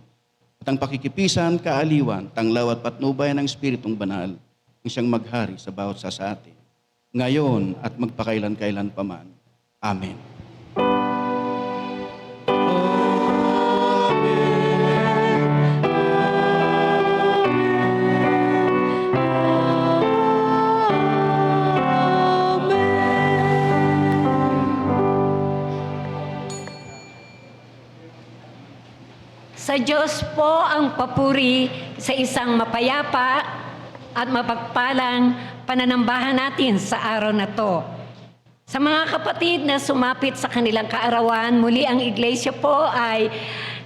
at ang pakikipisan, kaaliwan, tanglaw at patnubay ng Espiritong Banal ang siyang maghari sa bawat sa atin, ngayon at magpakailan-kailan paman. Amen. Sa Sa Diyos po ang papuri sa isang mapayapa at mapagpalang pananambahan natin sa araw na to. Sa mga kapatid na sumapit sa kanilang kaarawan, muli ang iglesia po ay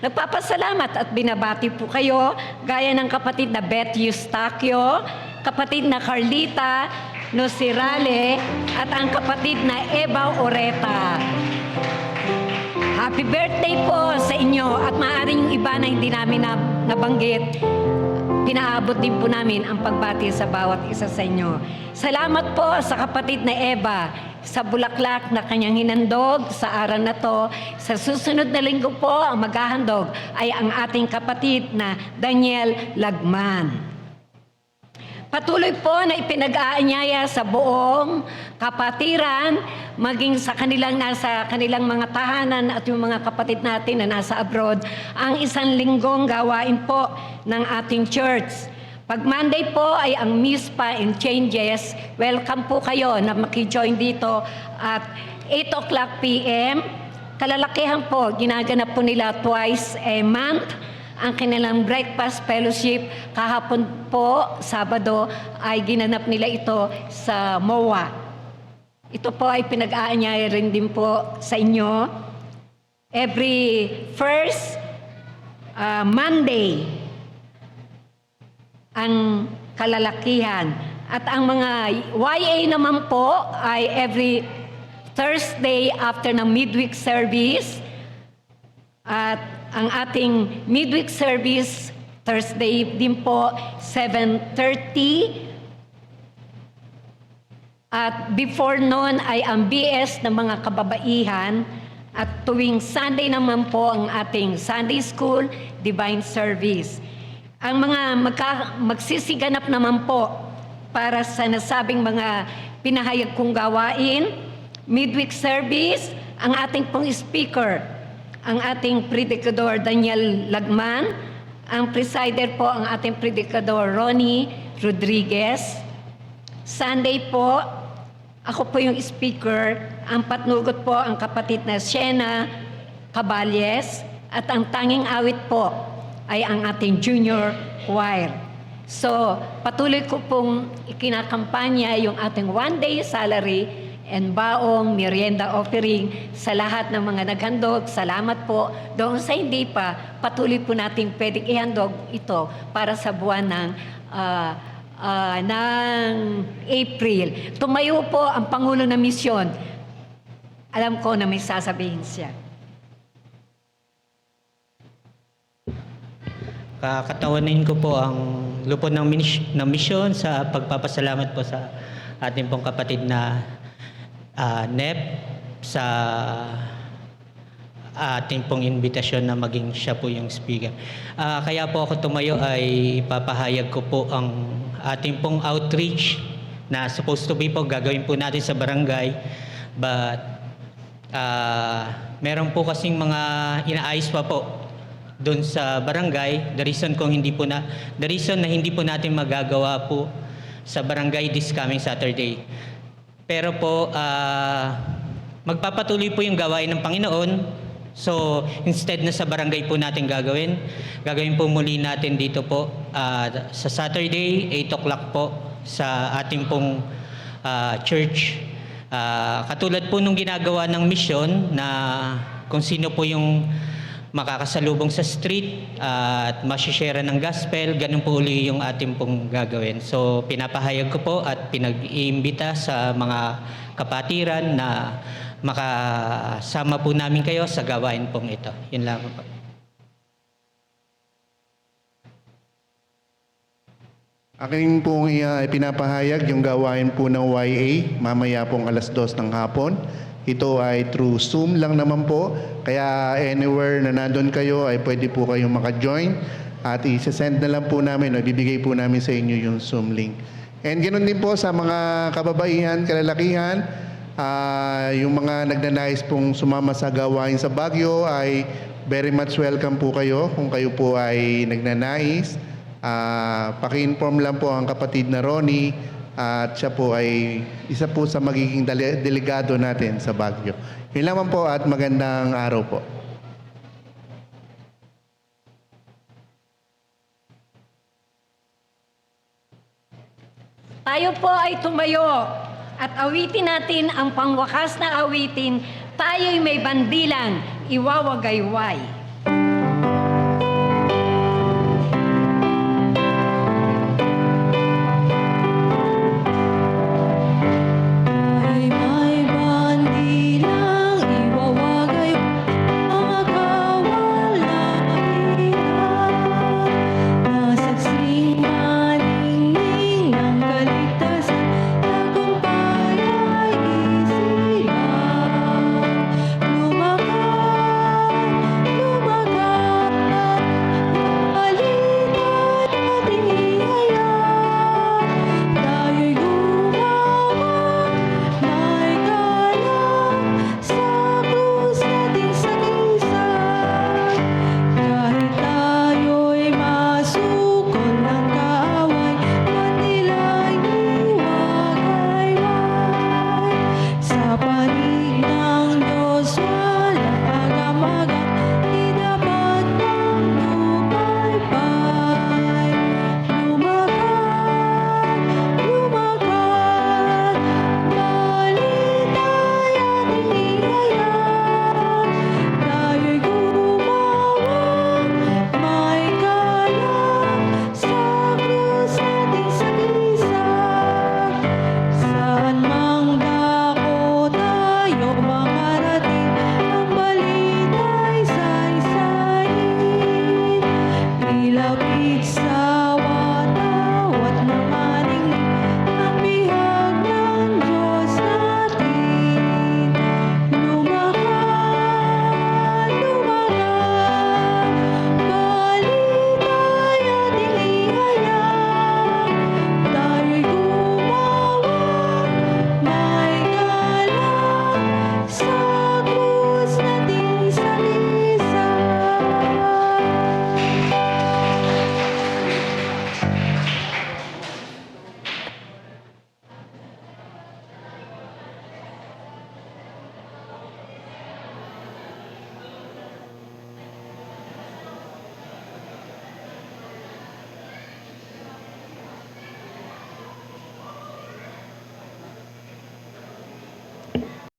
nagpapasalamat at binabati po kayo gaya ng kapatid na Beth Eustaquio, kapatid na Carlita Nosirale at ang kapatid na Eva Oreta. Happy birthday po sa inyo at maaaring iba na hindi namin nabanggit. Pinaabot din po namin ang pagbati sa bawat isa sa inyo. Salamat po sa kapatid na Eva sa bulaklak na kanyang hinandog sa araw na to. Sa susunod na linggo po, ang maghahandog ay ang ating kapatid na Daniel Lagman. Patuloy po na ipinag-aanyaya sa buong kapatiran, maging sa kanilang nasa kanilang mga tahanan at yung mga kapatid natin na nasa abroad, ang isang linggong gawain po ng ating church. Pag Monday po ay ang Mispa and Changes, welcome po kayo na maki-join dito at 8 p.m. Kalalakihan po, ginaganap po nila twice a month ang kanilang breakfast fellowship. Kahapon po, Sabado, ay ginanap nila ito sa MOA. Ito po ay pinag-aanyaya rin din po sa inyo. Every first Monday, ang kalalakihan. At ang mga YA naman po ay every Thursday after ng midweek service. At ang ating midweek service, Thursday din po, 7:30. At before noon ay ang BS ng mga kababaihan. At tuwing Sunday naman po ang ating Sunday School Divine Service. Ang mga magsisiganap naman po para sa nasabing mga pinahayag kong gawain, midweek service, ang ating pong speaker, ang ating predikador Daniel Lagman, ang presider po ang ating predikador Ronnie Rodriguez. Sunday po, ako po yung speaker, ang patnugot po ang kapatid na Shena Caballes, at ang tanging awit po ay ang ating junior choir. So, patuloy ko pong ikinakampanya yung ating one-day salary and baong merienda offering sa lahat ng mga naghandog. Salamat po. Doon sa hindi pa, patuloy po natin pwedeng ihandog ito para sa buwan ng April. Tumayo po ang Pangulo ng Misyon. Alam ko na may sasabihin siya. Kakatawanin ko po ang lupon ng misyon sa pagpapasalamat po sa ating pong kapatid na NEP sa ating pong invitasyon na maging siya po yung speaker. Kaya po ako tumayo ay ipapahayag ko po ang ating pong outreach na supposed to be po gagawin po natin sa barangay, but meron po kasing mga inaayos pa po doon sa barangay. The reason na hindi po natin magagawa po sa barangay this coming Saturday. Pero po, magpapatuloy po yung gawain ng Panginoon. So, instead na sa barangay po natin gagawin po muli natin dito po sa Saturday, 8 po sa ating pong church. Katulad po nung ginagawa ng misyon na kung sino po yung makakasalubong sa street at masishare ng gospel, ganun po uli yung ating pong gagawin. So, pinapahayag ko po at pinag-iimbita sa mga kapatiran na makasama po namin kayo sa gawain pong ito. Yun lang po. Aking pong pinapahayag yung gawain po ng YA mamaya pong 2:00 ng hapon. Ito ay through Zoom lang naman po. Kaya anywhere na nandun kayo ay pwede po kayong maka-join at i-send na lang po namin o ibibigay po namin sa inyo yung Zoom link. And ganoon din po sa mga kababaihan, kalalakihan, yung mga nagnanais pong sumama sa gawain sa Baguio ay very much welcome po kayo. Kung kayo po ay nagnanais, paki-inform lang po ang kapatid na Ronnie at siya po ay isa po sa magiging delegado natin sa Baguio. Yun lamang po at magandang araw po. Tayo po ay tumayo at awitin natin ang pangwakas na awitin, tayo'y may bandilang iwawagayway.